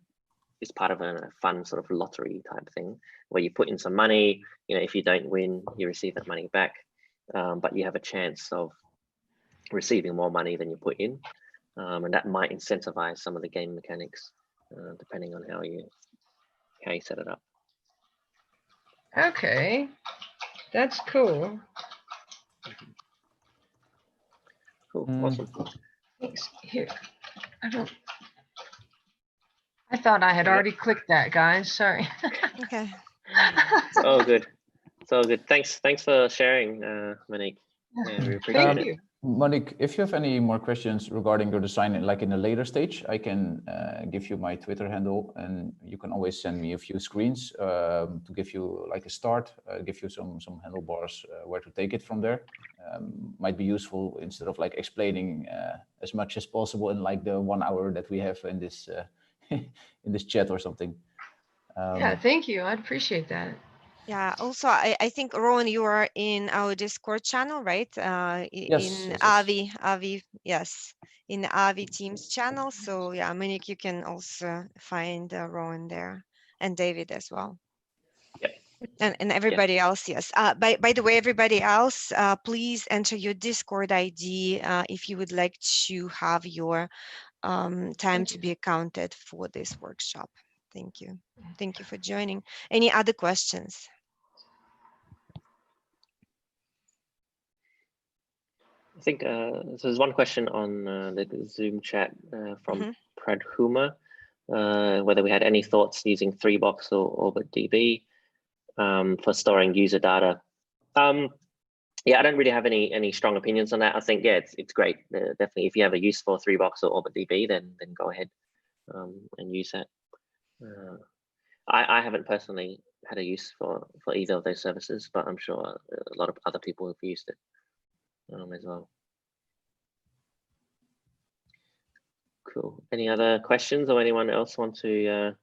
is part of a fun sort of lottery type thing where you put in some money. If you don't win, you receive that money back, but you have a chance of receiving more money than you put in. And that might incentivize some of the game mechanics, depending on how you set it up. Okay, that's cool. Cool, awesome. Thanks. Here, I thought I had already clicked that, guys. Sorry. Okay. It's all good. It's all good. Thanks for sharing, Monique. Yeah, we appreciate it. Monique, if you have any more questions regarding your design, like in a later stage, I can give you my Twitter handle, and you can always send me a few screens to give you like a start, give you some handlebars where to take it from there. Might be useful instead of like explaining as much as possible in like the 1 hour that we have in this in this chat or something. Yeah, thank you. I'd appreciate that. Yeah, also, I think, Rowan, you are in our Discord channel, right? Yes, in yes. Aave, yes, in the Aave Teams channel. So yeah, Monique, you can also find Rowan there, and David as well. Yep. And everybody else, yes. By the way, everybody else, please enter your Discord ID if you would like to have your time to be accounted for this workshop. Thank you. Thank you for joining. Any other questions? I think so there's one question on the Zoom chat from Pradhuma, whether we had any thoughts using 3box or OrbitDB for storing user data. Yeah, I don't really have any strong opinions on that. I think, yeah, it's great. Definitely, if you have a use for 3box or OrbitDB, then go ahead and use that. I haven't personally had a use for either of those services, but I'm sure a lot of other people have used it as well. Cool. Any other questions or anyone else want to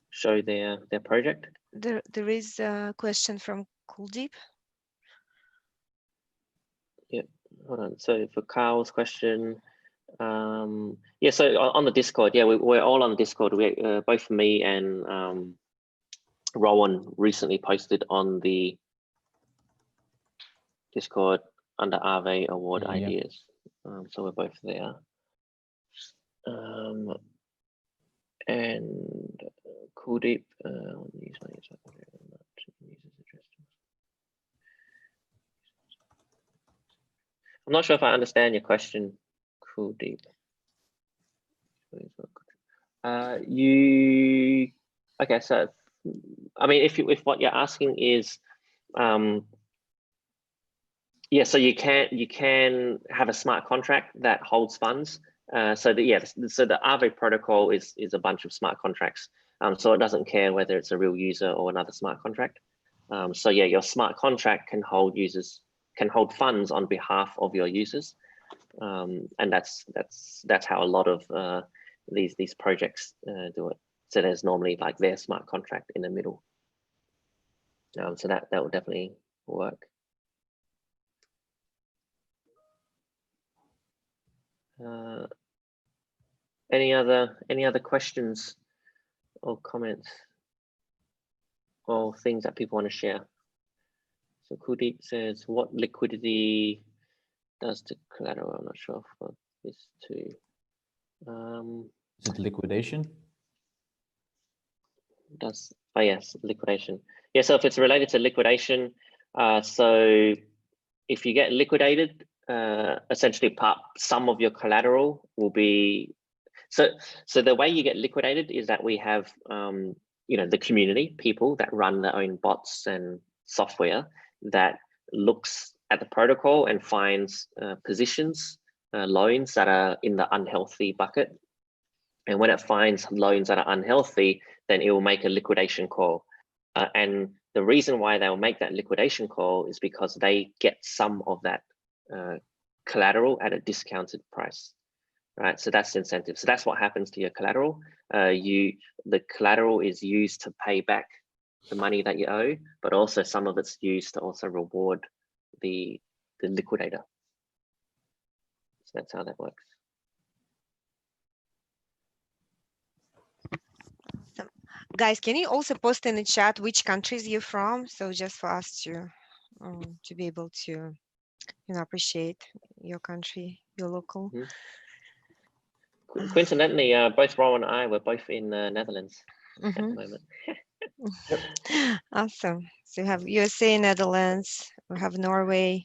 show their project? There is a question from Kuldeep. Yep. Hold on. So for Carl's question, yeah. So on the Discord, yeah, we're all on the Discord. We both me and Rowan recently posted on the Discord under Aave Award ideas. So we're both there. And Kuldeep, I'm not sure if I understand your question, Kuldeep. Okay, so I mean, if what you're asking is, yeah, so you can have a smart contract that holds funds. So the Aave protocol is a bunch of smart contracts. So it doesn't care whether it's a real user or another smart contract. So yeah, your smart contract can hold funds on behalf of your users, and that's how a lot of these projects do it. So there's normally like their smart contract in the middle. So that will definitely work. Any other questions or comments or things that people want to share? So Kuldeep says, what liquidity does to collateral? I'm not sure for this too. Is it liquidation? Oh yes, liquidation. Yeah, so if it's related to liquidation, so if you get liquidated, essentially some of your collateral will be, so the way you get liquidated is that we have the community, people that run their own bots and software that looks at the protocol and finds positions, loans that are in the unhealthy bucket. And when it finds loans that are unhealthy, then it will make a liquidation call. And the reason why they will make that liquidation call is because they get some of that collateral at a discounted price, right? So that's the incentive. So that's what happens to your collateral. The collateral is used to pay back the money that you owe, but also some of it's used to also reward the liquidator. So that's how that works. Guys, can you also post in the chat which countries you're from? So just for us to be able to, appreciate your country, your local. Coincidentally, both Rowan and I were both in the Netherlands at the moment. Awesome. So you have USA, Netherlands, we have Norway.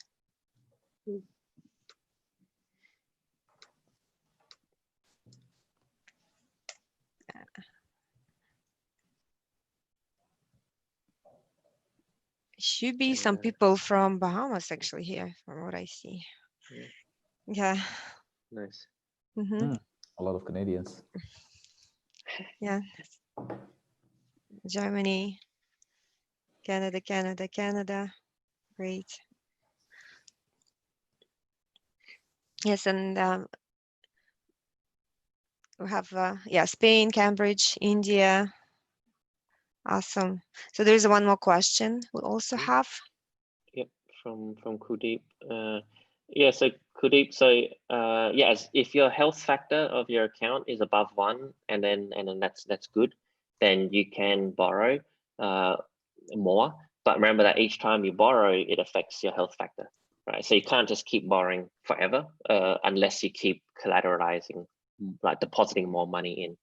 Should be some people from Bahamas actually here, from what I see. Yeah. Nice. A lot of Canadians. Yeah. Germany, Canada. Great. Yes, and we have Spain, Cambridge, India. Awesome. So there's one more question we also have. Yep, from Kuldeep. Yeah, so Kuldeep, so yes, if your health factor of your account is above 1, and then that's good, then you can borrow more. But remember that each time you borrow, it affects your health factor, right? So you can't just keep borrowing forever unless you keep collateralizing, like depositing more money in.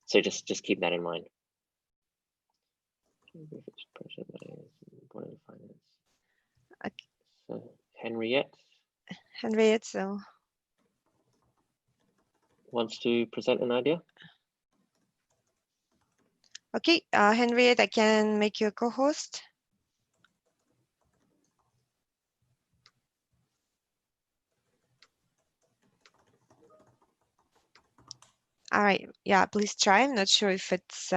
So just keep that in mind. Okay. So Henriette, so wants to present an idea. Okay, Henriette, I can make you a co-host. All right, yeah, please try. I'm not sure if it's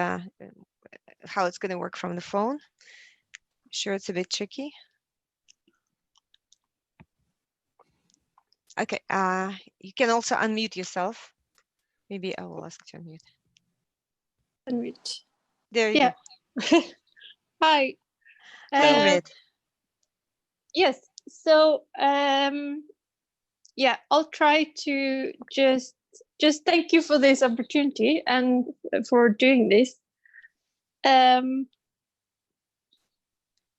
how it's going to work from the phone. I'm sure it's a bit tricky. Okay, you can also unmute yourself. Maybe I will ask to unmute. Unmute. There you Yeah. go. Hi. Ingrid. Yes. So yeah, I'll try to just thank you for this opportunity and for doing this.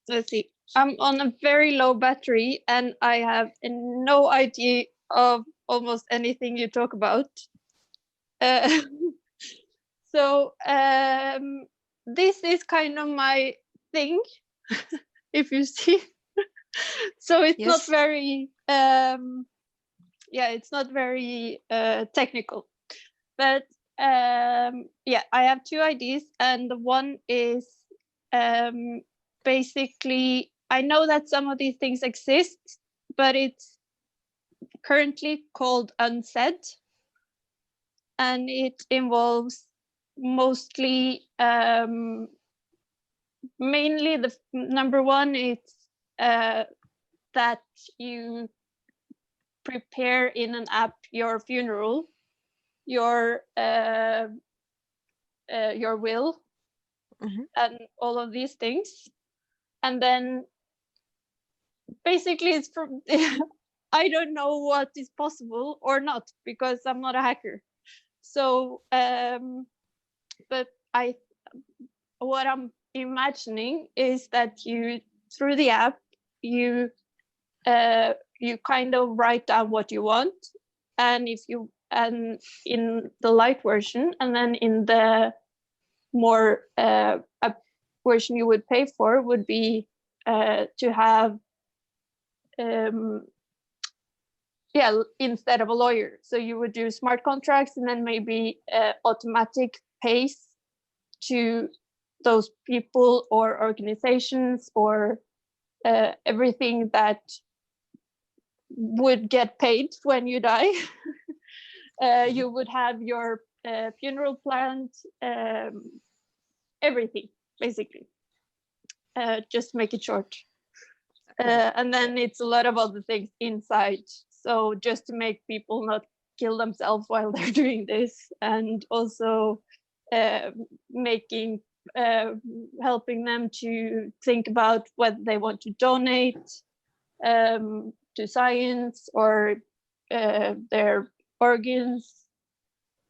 Let's see. I'm on a very low battery and I have no idea of almost anything you talk about. So this is kind of my thing, if you see. So it's not Yes. very yeah, it's not very technical, but yeah, I have two ideas, and the one is basically, I know that some of these things exist, but it's currently called unsaid, and it involves mostly mainly the number one, it's that you prepare in an app your funeral, your will, and all of these things, and then basically it's from I don't know what is possible or not because I'm not a hacker. So but what I'm imagining is that you, through the app, you kind of write down what you want, and in the light version, and then in the more version you would pay for would be to have yeah, instead of a lawyer. So you would do smart contracts and then maybe automatic pays to those people or organizations or everything that would get paid when you die. You would have your funeral planned, everything, basically. Just make it short. And then it's a lot of other things inside. So just to make people not kill themselves while they're doing this, and also helping them to think about whether they want to donate to science or their organs,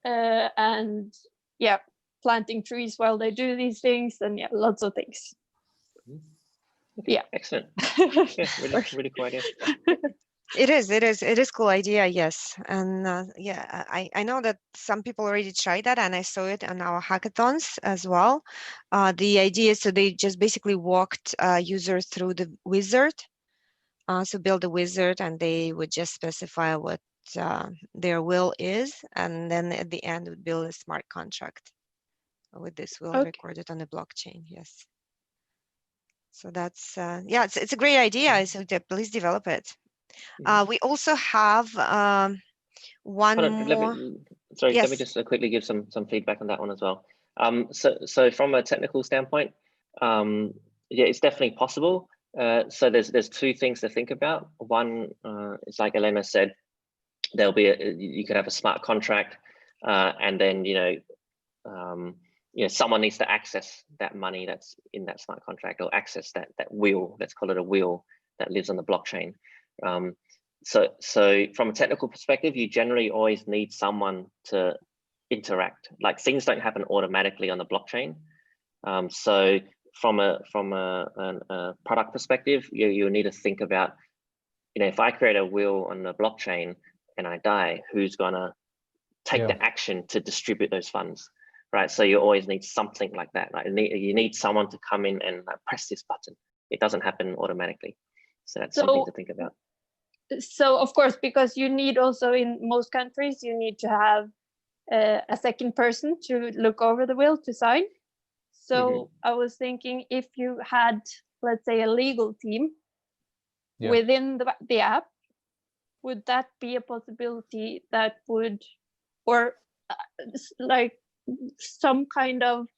and yeah, planting trees while they do these things, and yeah, lots of things. Okay, yeah, excellent. Yeah, really cool idea. It is cool idea, yes. And yeah, I know that some people already tried that, and I saw it on our hackathons as well. The idea is, so they just basically walked user through the wizard, so build a wizard, and they would just specify what their will is, and then at the end would build a smart contract with this will recorded on the blockchain. Yes. So that's yeah, it's a great idea. So please develop it. We also have one more. Sorry, Yes. let me just quickly give some feedback on that one as well. So from a technical standpoint, yeah, it's definitely possible. So there's two things to think about. One is, like Elena said, there'll be you could have a smart contract, and then someone needs to access that money that's in that smart contract, or access that will, let's call it a will, that lives on the blockchain. So from a technical perspective, you generally always need someone to interact. Like, things don't happen automatically on the blockchain. So from a product perspective, you need to think about, if I create a will on the blockchain and I die, who's gonna take the action to distribute those funds, right? So you always need something like that. Like, you need someone to come in and press this button. It doesn't happen automatically. So that's something to think about. So of course, because you need also, in most countries, you need to have a second person to look over the will, to sign. So I was thinking, if you had, let's say, a legal team within the app, would that be a possibility that would, or like some kind of,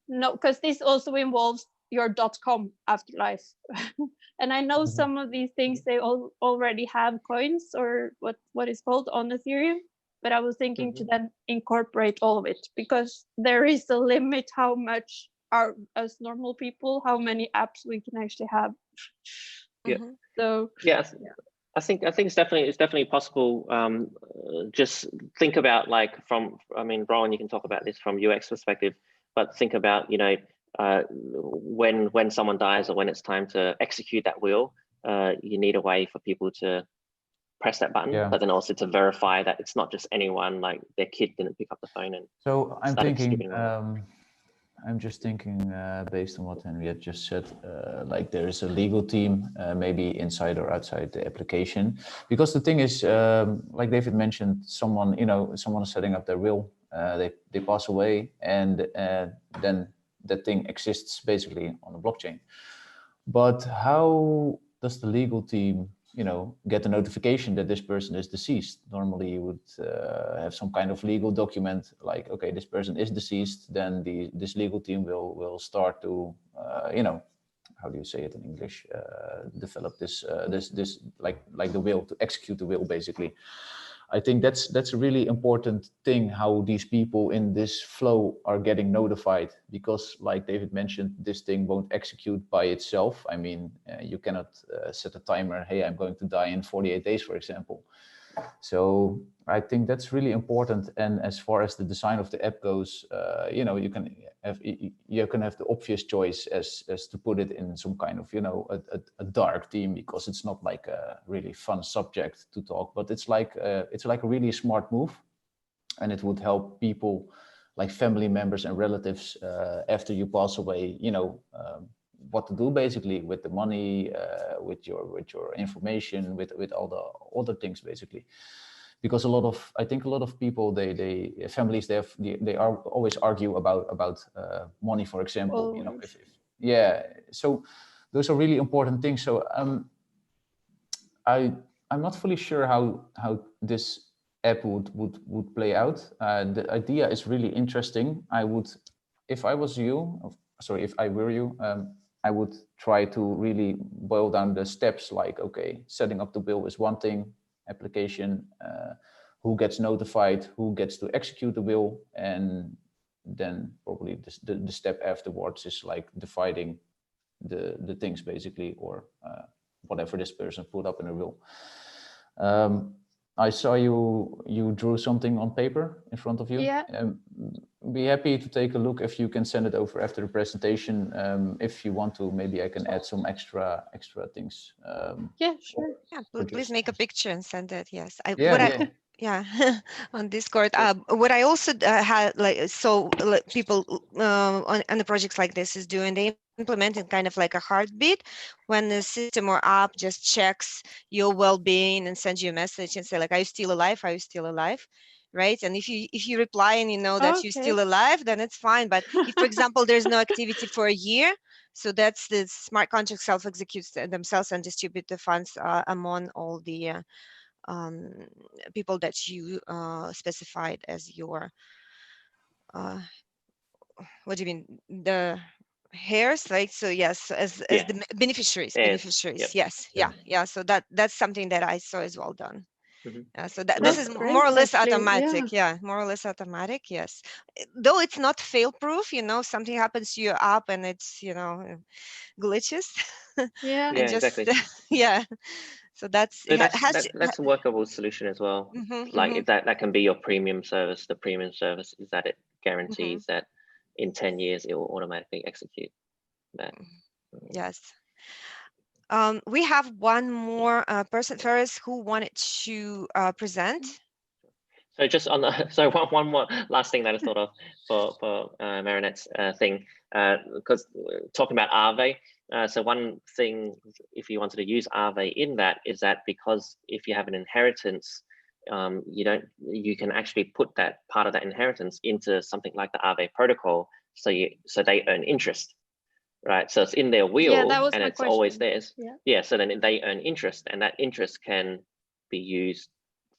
no, because this also involves your .com afterlife. And I know some of these things, they already have coins or what is called on Ethereum, but I was thinking to then incorporate all of it, because there is a limit how much as normal people, how many apps we can actually have. Yeah. So yes. Yeah. I think it's definitely possible. Just think about, like, I mean, Brian, you can talk about this from UX perspective, but think about, you know, when someone dies or when it's time to execute that will, you need a way for people to press that button, but then also to verify that it's not just anyone, like their kid didn't pick up the phone and so I'm just thinking based on what Henriette just said, like there is a legal team, maybe inside or outside the application, because the thing is, like David mentioned, someone is setting up their will, they pass away, and then that thing exists basically on the blockchain. But how does the legal team, get a notification that this person is deceased? Normally you would have some kind of legal document, like, okay, this person is deceased, then this legal team will start to, how do you say it in English? Develop this like the will, to execute the will, basically. I think that's a really important thing, how these people in this flow are getting notified, because like David mentioned, this thing won't execute by itself. I mean, you cannot set a timer, hey, I'm going to die in 48 days, for example. So I think that's really important. And as far as the design of the app goes, you can have the obvious choice as to put it in some kind of, a dark theme, because it's not like a really fun subject to talk, but it's like a really smart move, and it would help people like family members and relatives after you pass away, what to do basically with the money, with your information, with all the other things, basically. Because I think a lot of people, families, they are always argue about money, for example. So those are really important things. So I'm not fully sure how this app would play out. The idea is really interesting. If I were you, I would try to really boil down the steps, like, okay, setting up the will is one thing, application, who gets notified, who gets to execute the will, and then probably the step afterwards is like dividing the things, basically, or whatever this person put up in a will. I saw you drew something on paper in front of you. Yeah. Be happy to take a look if you can send it over after the presentation. If you want to, maybe I can add some extra things. Yeah, sure. Yeah, please make a picture and send it. Yes, yeah, on Discord. What I also had, people on the projects like this is doing, they implementing kind of like a heartbeat, when the system or app just checks your well-being and sends you a message and say, like, are you still alive? Are you still alive? Right? And if you reply and you know that you're still alive, then it's fine. But if, for example, there's no activity for a year, so that's the smart contract self-executes themselves and distribute the funds among all the people that you specified as your what do you mean, the heirs, like, so yes, as the beneficiaries. Yes. Yeah, so that's something that I saw is well done. So this is more or less automatic. More or less automatic. Yes, though it's not fail proof. Something happens to your app and it's glitches. Exactly. So that's a workable solution as well. Like if that can be your premium service. The premium service is that it guarantees that in 10 years it will automatically execute that. Yes. We have one more person, Ferris, who wanted to present. So just on one more last thing that I thought of for Marinette's thing, because talking about Aave. So one thing, if you wanted to use Aave in that, is that because if you have an inheritance, you can actually put that part of that inheritance into something like the Aave Protocol, so they earn interest, right? So it's in their will, and it's always theirs. So then they earn interest, and that interest can be used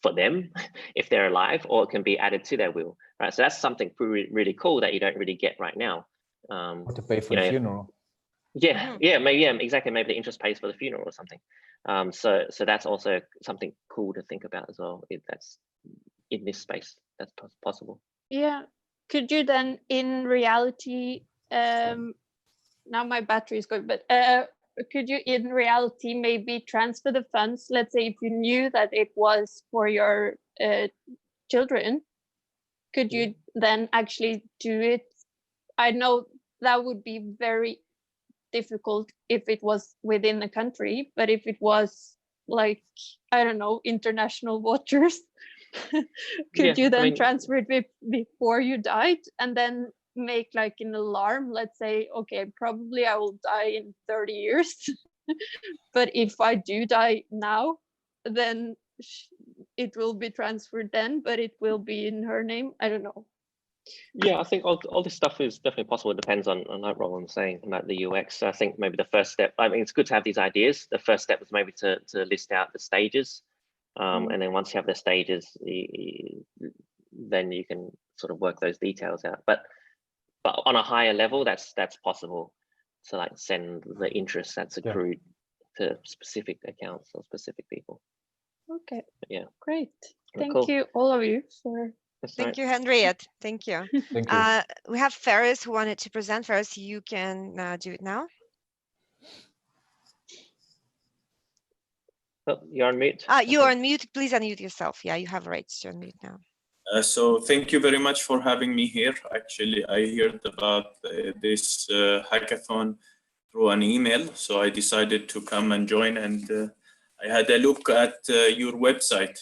for them if they're alive, or it can be added to their will, right? So that's something really cool that you don't really get right now. Or to pay for the funeral. Yeah, maybe, exactly. Maybe the interest pays for the funeral or something. So that's also something cool to think about as well. If that's in this space, that's possible. Yeah. Could you then, in reality, now my battery is going, but could you in reality maybe transfer the funds? Let's say if you knew that it was for your children, could you then actually do it? I know that would be very difficult if it was within the country, but if it was like, I don't know, international waters, could you then transfer it before you died and then make like an alarm? Let's say, okay, probably I will die in 30 years, but if I do die now, then it will be transferred then, but it will be in her name. I don't know. Yeah, I think all this stuff is definitely possible. It depends on like Roland's saying about the UX. I think maybe the first step, I mean, it's good to have these ideas. The first step was maybe to list out the stages. And then once you have the stages, then you can sort of work those details out. But on a higher level, that's possible to like send the interest that's accrued to specific accounts or specific people. Okay. Yeah. Great. Thank you, all of you, for. Thank you, Henriette. Thank you. Thank you. We have Ferris who wanted to present. Ferris, you can do it now. Oh, you're on mute. You are on mute. Please unmute yourself. Yeah, you have rights to unmute now. So thank you very much for having me here. Actually, I heard about this hackathon through an email, so I decided to come and join. And I had a look at your website,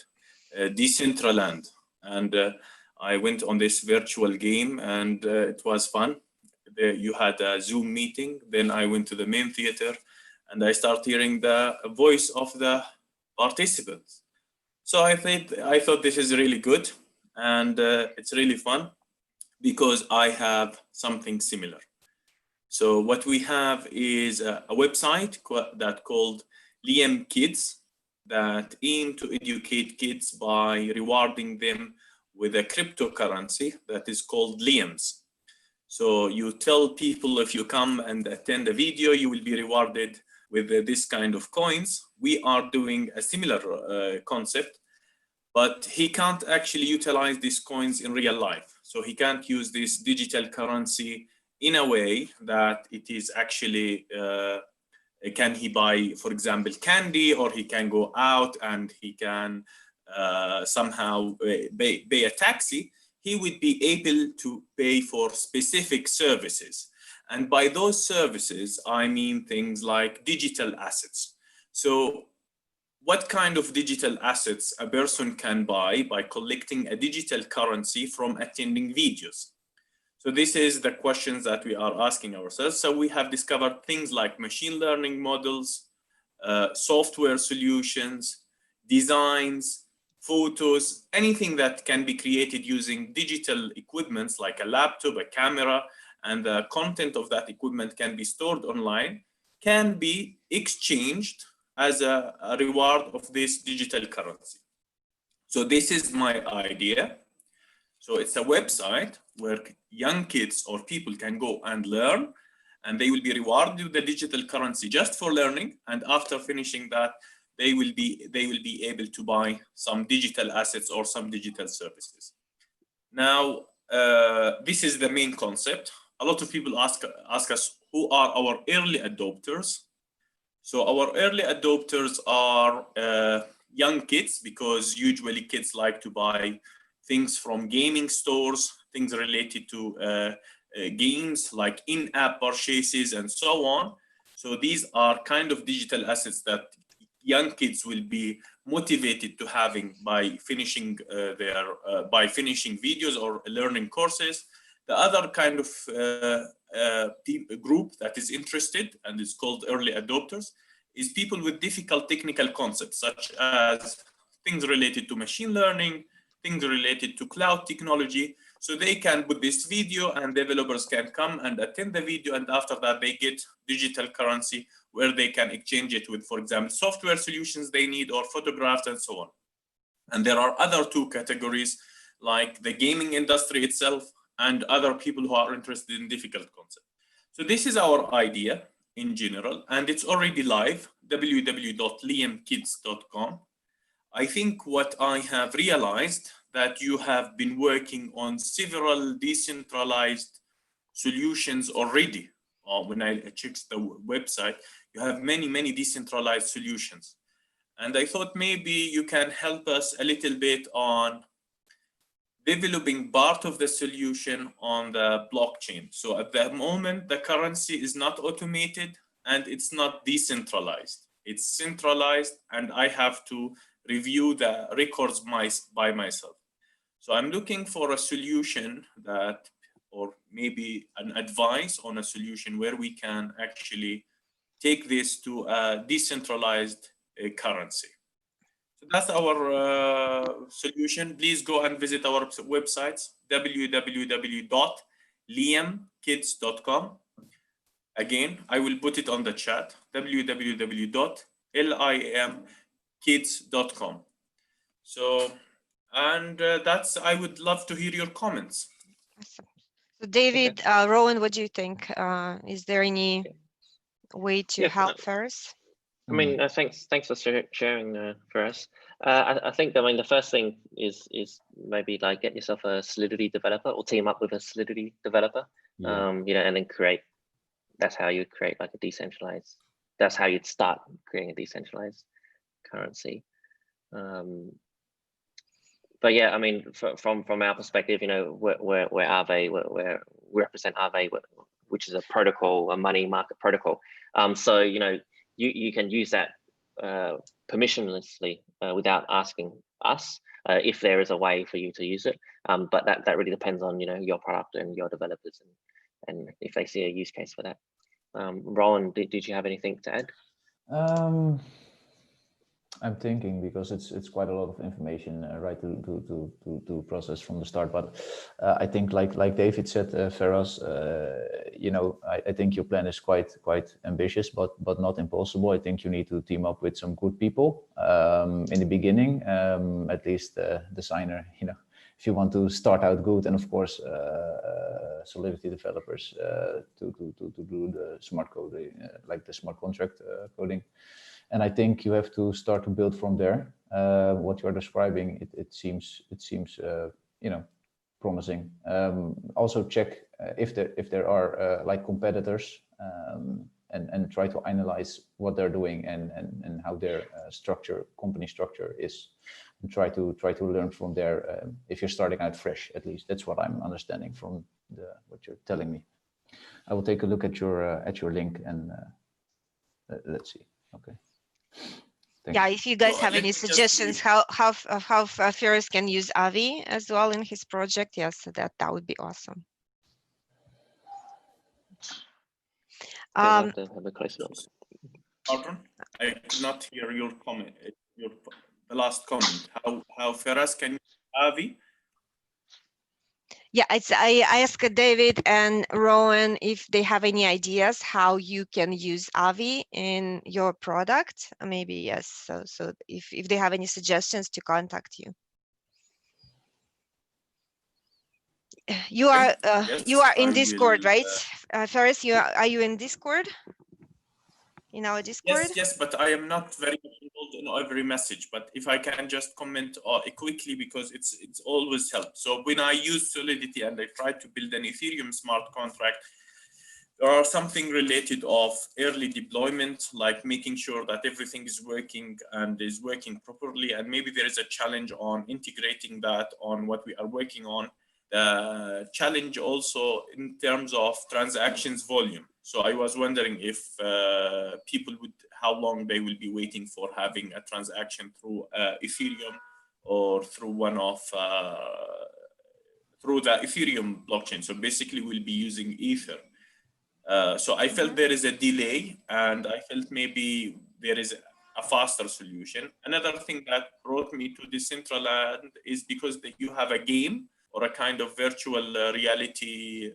Decentraland, and I went on this virtual game, and it was fun. You had a Zoom meeting. Then I went to the main theater, and I started hearing the voice of the participants. So I thought this is really good. And it's really fun because I have something similar. So what we have is a website that called Liam Kids that aim to educate kids by rewarding them with a cryptocurrency that is called Liams. So you tell people if you come and attend a video, you will be rewarded with this kind of coins. We are doing a similar concept. But he can't actually utilize these coins in real life. So he can't use this digital currency in a way that it is actually, can he buy, for example, candy, or he can go out and he can somehow pay a taxi. He would be able to pay for specific services. And by those services, I mean things like digital assets. So what kind of digital assets a person can buy by collecting a digital currency from attending videos? So this is the questions that we are asking ourselves. So we have discovered things like machine learning models, software solutions, designs, photos, anything that can be created using digital equipments like a laptop, a camera, and the content of that equipment can be stored online, can be exchanged as a reward of this digital currency. So this is my idea. So it's a website where young kids or people can go and learn, and they will be rewarded with the digital currency just for learning. And after finishing that, they will be able to buy some digital assets or some digital services. Now, this is the main concept. A lot of people ask us, who are our early adopters? So our early adopters are young kids, because usually kids like to buy things from gaming stores, things related to games like in-app purchases and so on. So these are kind of digital assets that young kids will be motivated to having by finishing videos or learning courses. The other kind of group that is interested and is called early adopters is people with difficult technical concepts, such as things related to machine learning, things related to cloud technology. So they can put this video and developers can come and attend the video, and after that they get digital currency where they can exchange it with, for example, software solutions they need or photographs and so on. And there are other two categories like the gaming industry itself and other people who are interested in difficult concepts. So this is our idea. in general, and it's already live, www.liamkids.com. I think what I have realized that you have been working on several decentralized solutions already. When I checked the website, you have many decentralized solutions. And I thought maybe you can help us a little bit on developing part of the solution on the blockchain. So at the moment, the currency is not automated and it's not decentralized. It's centralized, and I have to review the records by myself. So I'm looking for a solution that, or maybe an advice on a solution where we can actually take this to a decentralized currency. So that's our solution. Please go and visit our websites, www.liamkids.com. Again, I will put it on the chat, www.liamkids.com. So, and I would love to hear your comments. Awesome. So David, Rowan, what do you think? Is there any way to help Ferris? I mean, thanks for sharing for us. I think, the first thing is maybe like get yourself a Solidity developer or team up with a Solidity developer, and then create. That's how you create like a decentralized. That's how you'd start creating a decentralized currency. But yeah, I mean, from our perspective, we're Aave, we represent Aave, which is a protocol, a money market protocol. So you can use that permissionlessly without asking us if there is a way for you to use it. But that really depends on your product and your developers and if they see a use case for that. Rowan, did you have anything to add? I'm thinking, because it's quite a lot of information, right, to process from the start. But I think, like David said, Ferraz, I think your plan is quite ambitious, but not impossible. I think you need to team up with some good people in the beginning, at least the designer. If you want to start out good, and of course Solidity developers to do the smart coding, like the smart contract coding. And I think you have to start to build from there. What you're describing, it seems promising. Also check if there are like competitors, and try to analyze what they're doing and how their company structure is, and try to learn from there. If you're starting out fresh, at least that's what I'm understanding from what you're telling me. I will take a look at your link and let's see. Okay. Thanks. Yeah, if you guys have any suggestions how Ferris can use Aave as well in his project, yes, that would be awesome. Have a close look. Pardon? I could not hear your comment. The last comment. How Ferraz can use Aave? Yeah, I asked David and Rowan if they have any ideas how you can use Aave in your product. Maybe yes. So if they have any suggestions, to contact you. You are you are in Discord, right? Ferris, are you in Discord? In our Discord? Yes, but I am not very much involved in every message. But if I can just comment quickly, because it's always helped. So when I use Solidity and I try to build an Ethereum smart contract, there are something related of early deployment, like making sure that everything is working and is working properly. And maybe there is a challenge on integrating that on what we are working on. Challenge also in terms of transactions volume. So I was wondering if people how long they will be waiting for having a transaction through Ethereum or through through the Ethereum blockchain. So basically we'll be using Ether. So I felt there is a delay, and I felt maybe there is a faster solution. Another thing that brought me to Decentraland is because you have a game or a kind of virtual reality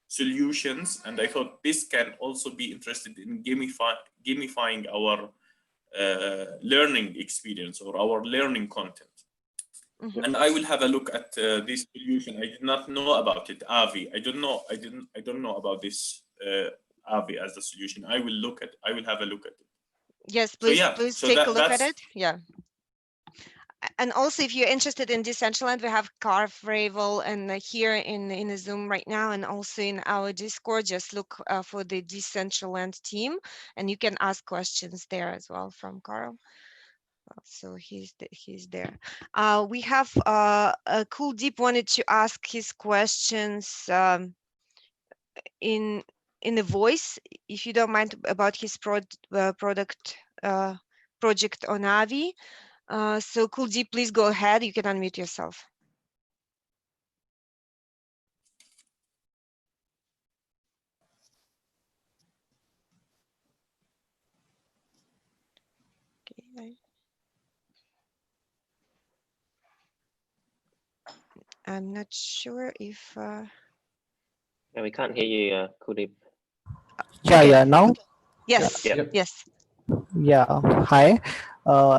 solutions, and I thought this can also be interested in gamifying our learning experience or our learning content. And I will have a look at this solution. I did not know about it, Aave. I don't know about this Aave as the solution. I will have a look at it. Yes, So please, yeah, please so take a look at that's it. Yeah. And also, if you're interested in Decentraland, we have Carfravel and here in the Zoom right now, and also in our Discord, just look for the Decentraland team, and you can ask questions there as well from Carl. So he's there. We have Kuldeep wanted to ask his questions in the voice, if you don't mind, about his product project on Aave. So Kuldeep, please go ahead. You can unmute yourself. Okay. I'm not sure if. Yeah, we can't hear you, Kuldeep. Yeah, Okay. yeah. Now, Yes, Yep. yes. yeah. Hi.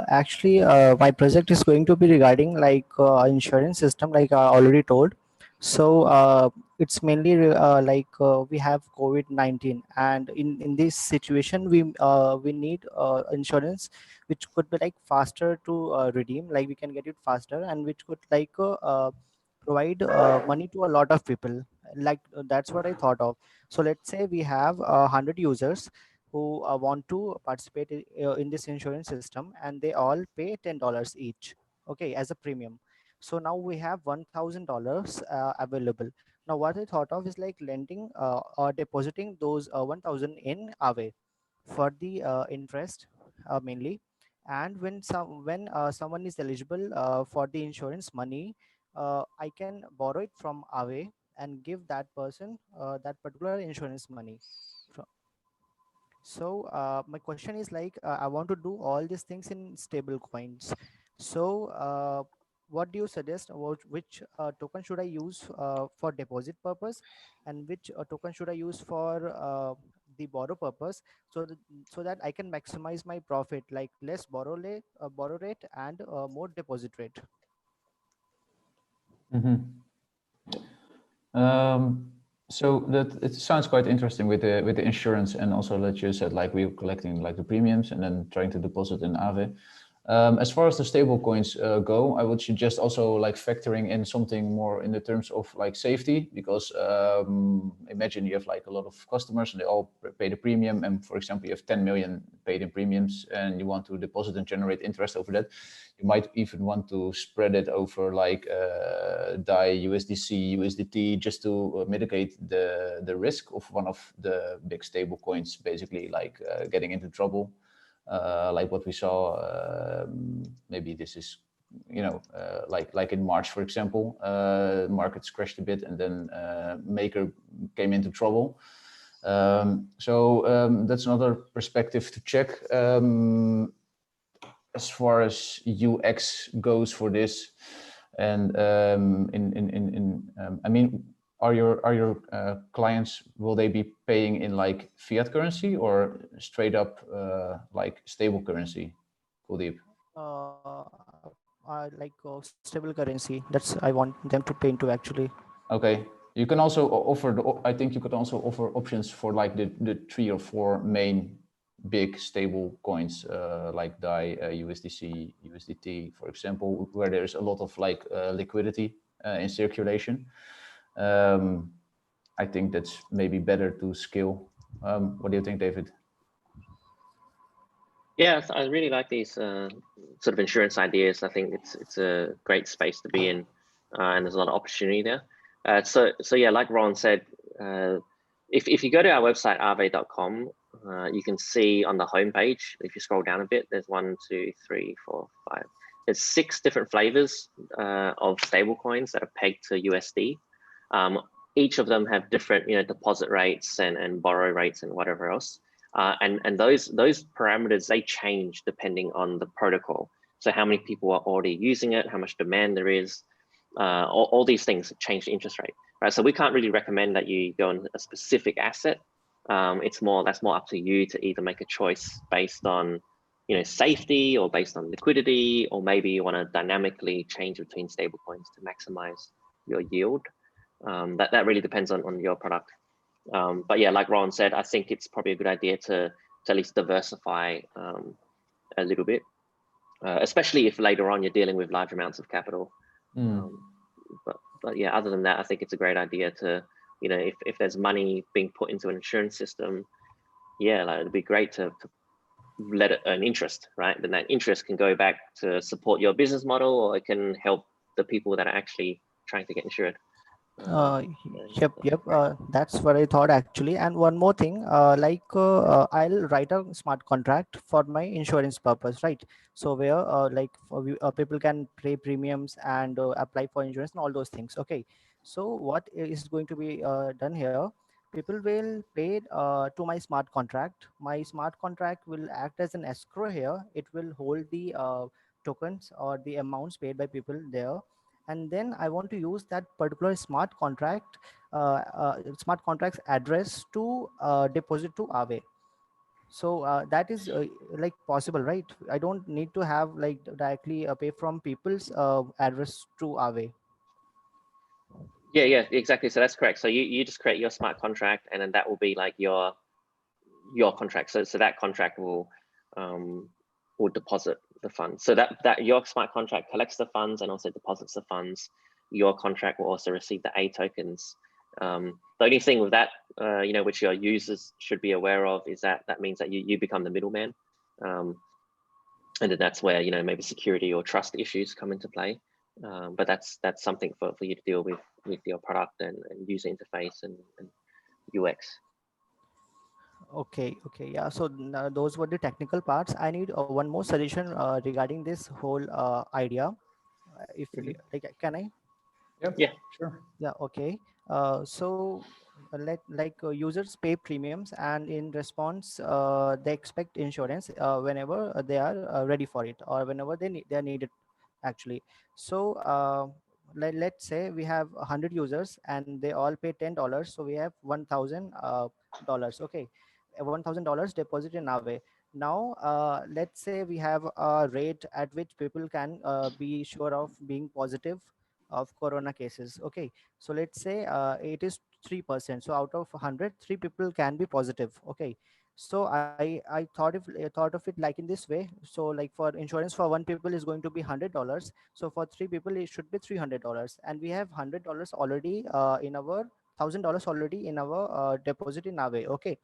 Actually, my project is going to be regarding like insurance system, like I already told. So it's mainly we have COVID-19, and in this situation, we need insurance, which could be like faster to redeem, like we can get it faster, and which could provide money to a lot of people. Like that's what I thought of. So let's say we have 100 users who want to participate in this insurance system, and they all pay $10 each, okay, as a premium. So now we have $1,000 available. Now what I thought of is like lending or depositing those 1,000 in Aave for the interest mainly. And when someone is eligible for the insurance money, I can borrow it from Aave and give that person that particular insurance money. So my question is like I want to do all these things in stable coins. So what do you suggest about which token should I use for deposit purpose, and which token should I use for the borrow purpose, so that I can maximize my profit, like less borrow rate and more deposit rate. So that it sounds quite interesting with the insurance, and also that you said like we're collecting like the premiums and then trying to deposit in Aave. As far as the stable coins go, I would suggest also like factoring in something more in the terms of like safety, because imagine you have like a lot of customers and they all pay the premium, and for example you have 10 million paid in premiums and you want to deposit and generate interest over that. You might even want to spread it over like DAI, USDC, USDT, just to mitigate the risk of one of the big stable coins basically like getting into trouble. Like what we saw, maybe this is, like in March, for example, markets crashed a bit and then Maker came into trouble. So that's another perspective to check. As far as UX goes for this, and I mean, are your clients, will they be paying in like fiat currency or straight up like stable currency? Kuldeep? Stable currency. That's I want them to pay into actually. Okay. You can also offer, I think you could also offer options for like the 3 or 4 main big stable coins like DAI, USDC, USDT, for example, where there's a lot of like liquidity in circulation. I think that's maybe better to scale. What do you think, David? Yeah, I really like these sort of insurance ideas. I think it's a great space to be in, and there's a lot of opportunity there. So yeah, like Ron said, if you go to our website aave.com, you can see on the homepage, if you scroll down a bit, there's 1, 2, 3, 4, 5. There's 6 different flavors of stablecoins that are pegged to USD. Each of them have different, deposit rates and borrow rates and whatever else. And those parameters, they change depending on the protocol. So how many people are already using it, how much demand there is, all these things change the interest rate, right? So we can't really recommend that you go on a specific asset. That's more up to you to either make a choice based on, safety, or based on liquidity, or maybe you want to dynamically change between stablecoins to maximize your yield. That really depends on your product. But yeah, like Ron said, I think it's probably a good idea to at least diversify a little bit, especially if later on you're dealing with large amounts of capital. But yeah, other than that, I think it's a great idea to, you know, if there's money being put into an insurance system, yeah, like it'd be great to let it earn interest, right? Then that interest can go back to support your business model, or it can help the people that are actually trying to get insured. Yep. That's what I thought actually. And one more thing, I'll write a smart contract for my insurance purpose, right? So where people can pay premiums and apply for insurance and all those things. Okay. So what is going to be done here? People will pay to my smart contract. My smart contract will act as an escrow here. It will hold the tokens or the amounts paid by people there, and then I want to use that particular smart contract's address to deposit to Aave. So that is like possible, right? I don't need to have like directly pay from people's address to Aave. Yeah, exactly. So that's correct. So you just create your smart contract, and then that will be like your contract. So that contract will deposit the funds. So that your smart contract collects the funds and also deposits the funds. Your contract will also receive the A tokens. The only thing with that, you know, which your users should be aware of, is that means that you become the middleman, and then that's where, you know, maybe security or trust issues come into play. But that's something for you to deal with your product and user interface and UX. Okay, yeah. So those were the technical parts. I need one more suggestion regarding this whole idea. If can I? Yep. Yeah, sure. Yeah, okay. So users pay premiums, and in response they expect insurance whenever they are ready for it, or whenever they are needed actually. So let's say we have 100 users and they all pay $10, so we have $1,000. Okay, $1,000 deposit in Aave. Now let's say we have a rate at which people can be sure of being positive of corona cases. Okay, so let's say it is 3%. So out of 100, 3 people can be positive. Okay, so I thought of it like in this way. So like for insurance for one people is going to be $100, so for 3 people it should be $300, and we have $100 already in our $1,000 already in our deposit in Aave. Okay,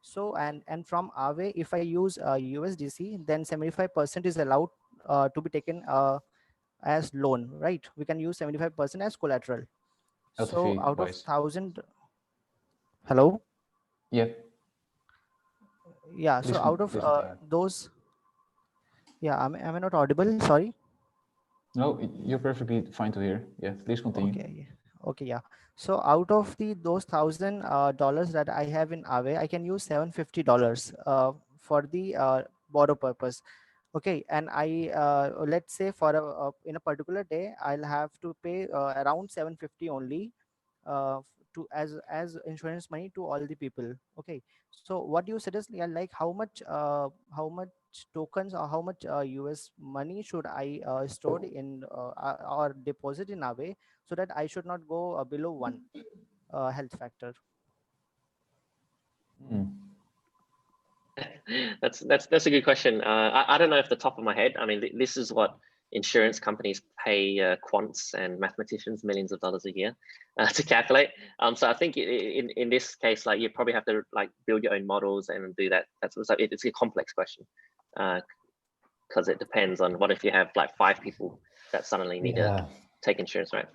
so and from Aave, if I use USDC, then 75% is allowed to be taken as loan, right? We can use 75% as collateral. So LTV out of wise. 1,000, hello, Yeah. yeah. Please So out of please continue. those, yeah, am I not audible? Sorry. No, you're perfectly fine to hear. Yeah, please continue. Okay, yeah. So out of those $1,000 that I have in Aave, I can use $750 for the borrow purpose. Okay, and I let's say for in a particular day I'll have to pay around 750 only to as insurance money to all the people. Okay, so what do you suggest? Yeah, like how much tokens or how much US money should I store in or deposit in Aave, so that I should not go below 1 health factor? That's a good question. I don't know off the top of my head. I mean, this is what insurance companies pay quants and mathematicians millions of dollars a year to calculate. So I think in this case, like, you probably have to like build your own models and do that. It's a complex question because it depends on what if you have like 5 people that suddenly need to take insurance, right?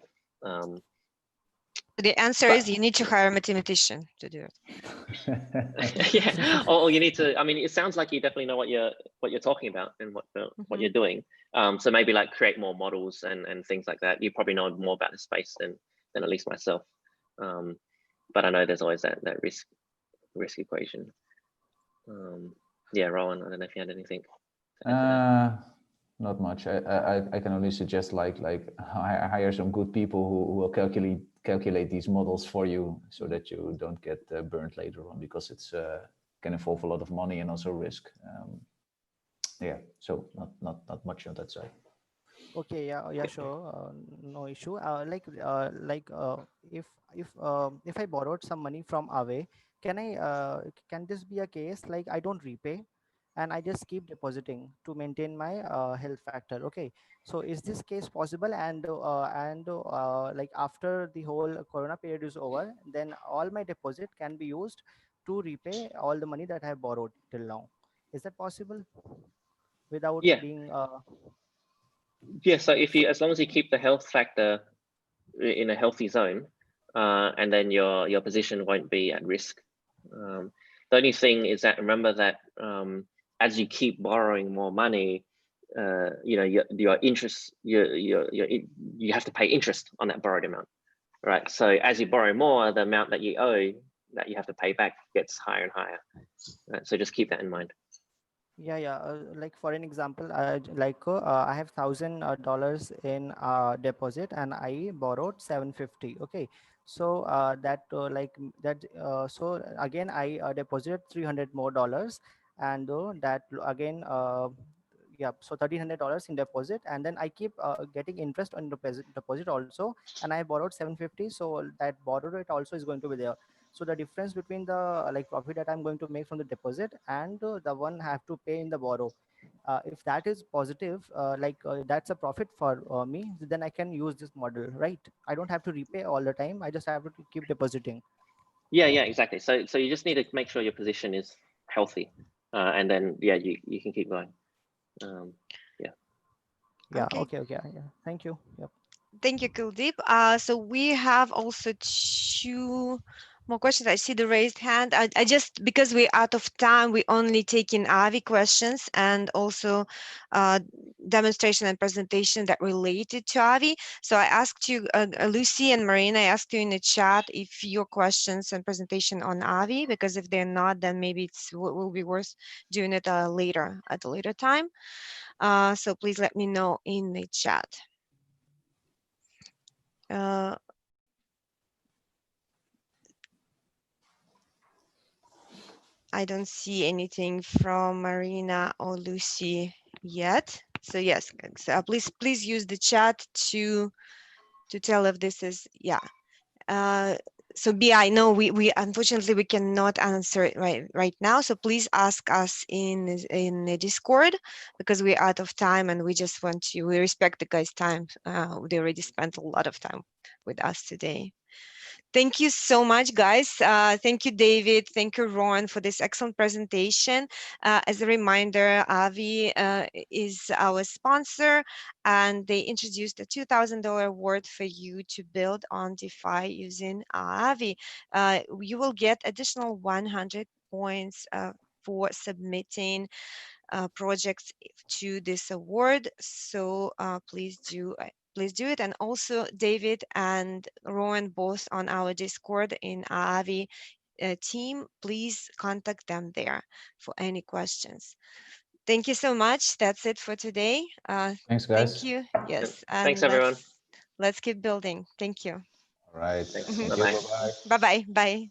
The answer is you need to hire a mathematician to do it. Yeah, or you need to. I mean, it sounds like you definitely know what you're talking about and what you're doing. So maybe like create more models and things like that. You probably know more about the space than at least myself. But I know there's always that risk equation. Yeah, Rowan, I don't know if you had anything to add to that. Not much. I can only suggest like hire some good people who will calculate these models for you, so that you don't get burned later on, because it's can involve a lot of money and also risk. Yeah, so not much on that side. Okay, yeah, sure, no issue. If I borrowed some money from Aave, can this be a case like I don't repay, and I just keep depositing to maintain my health factor? Okay, so is this case possible? And like after the whole Corona period is over, then all my deposit can be used to repay all the money that I have borrowed till now. Is that possible without Yeah. being Yeah. So if you, as long as you keep the health factor in a healthy zone, and then your position won't be at risk. The only thing is that remember that as you keep borrowing more money, you know your interest, you have to pay interest on that borrowed amount, right? So as you borrow more, the amount that you owe that you have to pay back gets higher and higher. Right? So just keep that in mind. Yeah. Like for an example, I have $1,000 in deposit, and I borrowed 750. Okay, so so again I deposited $300 more, and again yeah, so $1,300 in deposit, and then I keep getting interest on deposit also, and I borrowed 750. So that borrow rate also is going to be there. So the difference between the like profit that I'm going to make from the deposit and the one I have to pay in the borrow, if that is positive, that's a profit for me, then I can use this model, right? I don't have to repay all the time. I just have to keep depositing. Yeah, exactly. So you just need to make sure your position is healthy, and then yeah, you can keep going. Yeah. Okay. Okay. Yeah. Thank you. Yep. Thank you, Kuldeep. So we have also 2 more questions. I see the raised hand. I just, because we're out of time, we only take in Aave questions and also demonstration and presentation that related to Aave. So I asked you, Lucy and Marina, I asked you in the chat if your questions and presentation on Aave, because if they're not, then maybe it will be worth doing it later at a later time. So please let me know in the chat. I don't see anything from Marina or Lucy yet. So yes, so please use the chat to tell if this is, yeah. So BI, no, we unfortunately we cannot answer it right now. So please ask us in the Discord, because we're out of time and we just want to, we respect the guys' time. They already spent a lot of time with us today. Thank you so much, guys. Thank you, David. Thank you, Ron, for this excellent presentation. As a reminder, Aave is our sponsor, and they introduced a $2,000 award for you to build on DeFi using Aave. You will get additional 100 points for submitting projects to this award. So please do it. And also David and Rowan, both on our Discord in Aave team, please contact them there for any questions. Thank you so much. That's it for today. Thanks, guys. Thank you. Yes. Thanks, everyone. Let's keep building. Thank you. All right. Thanks. Thank you. Bye-bye. Bye-bye. Bye-bye. Bye.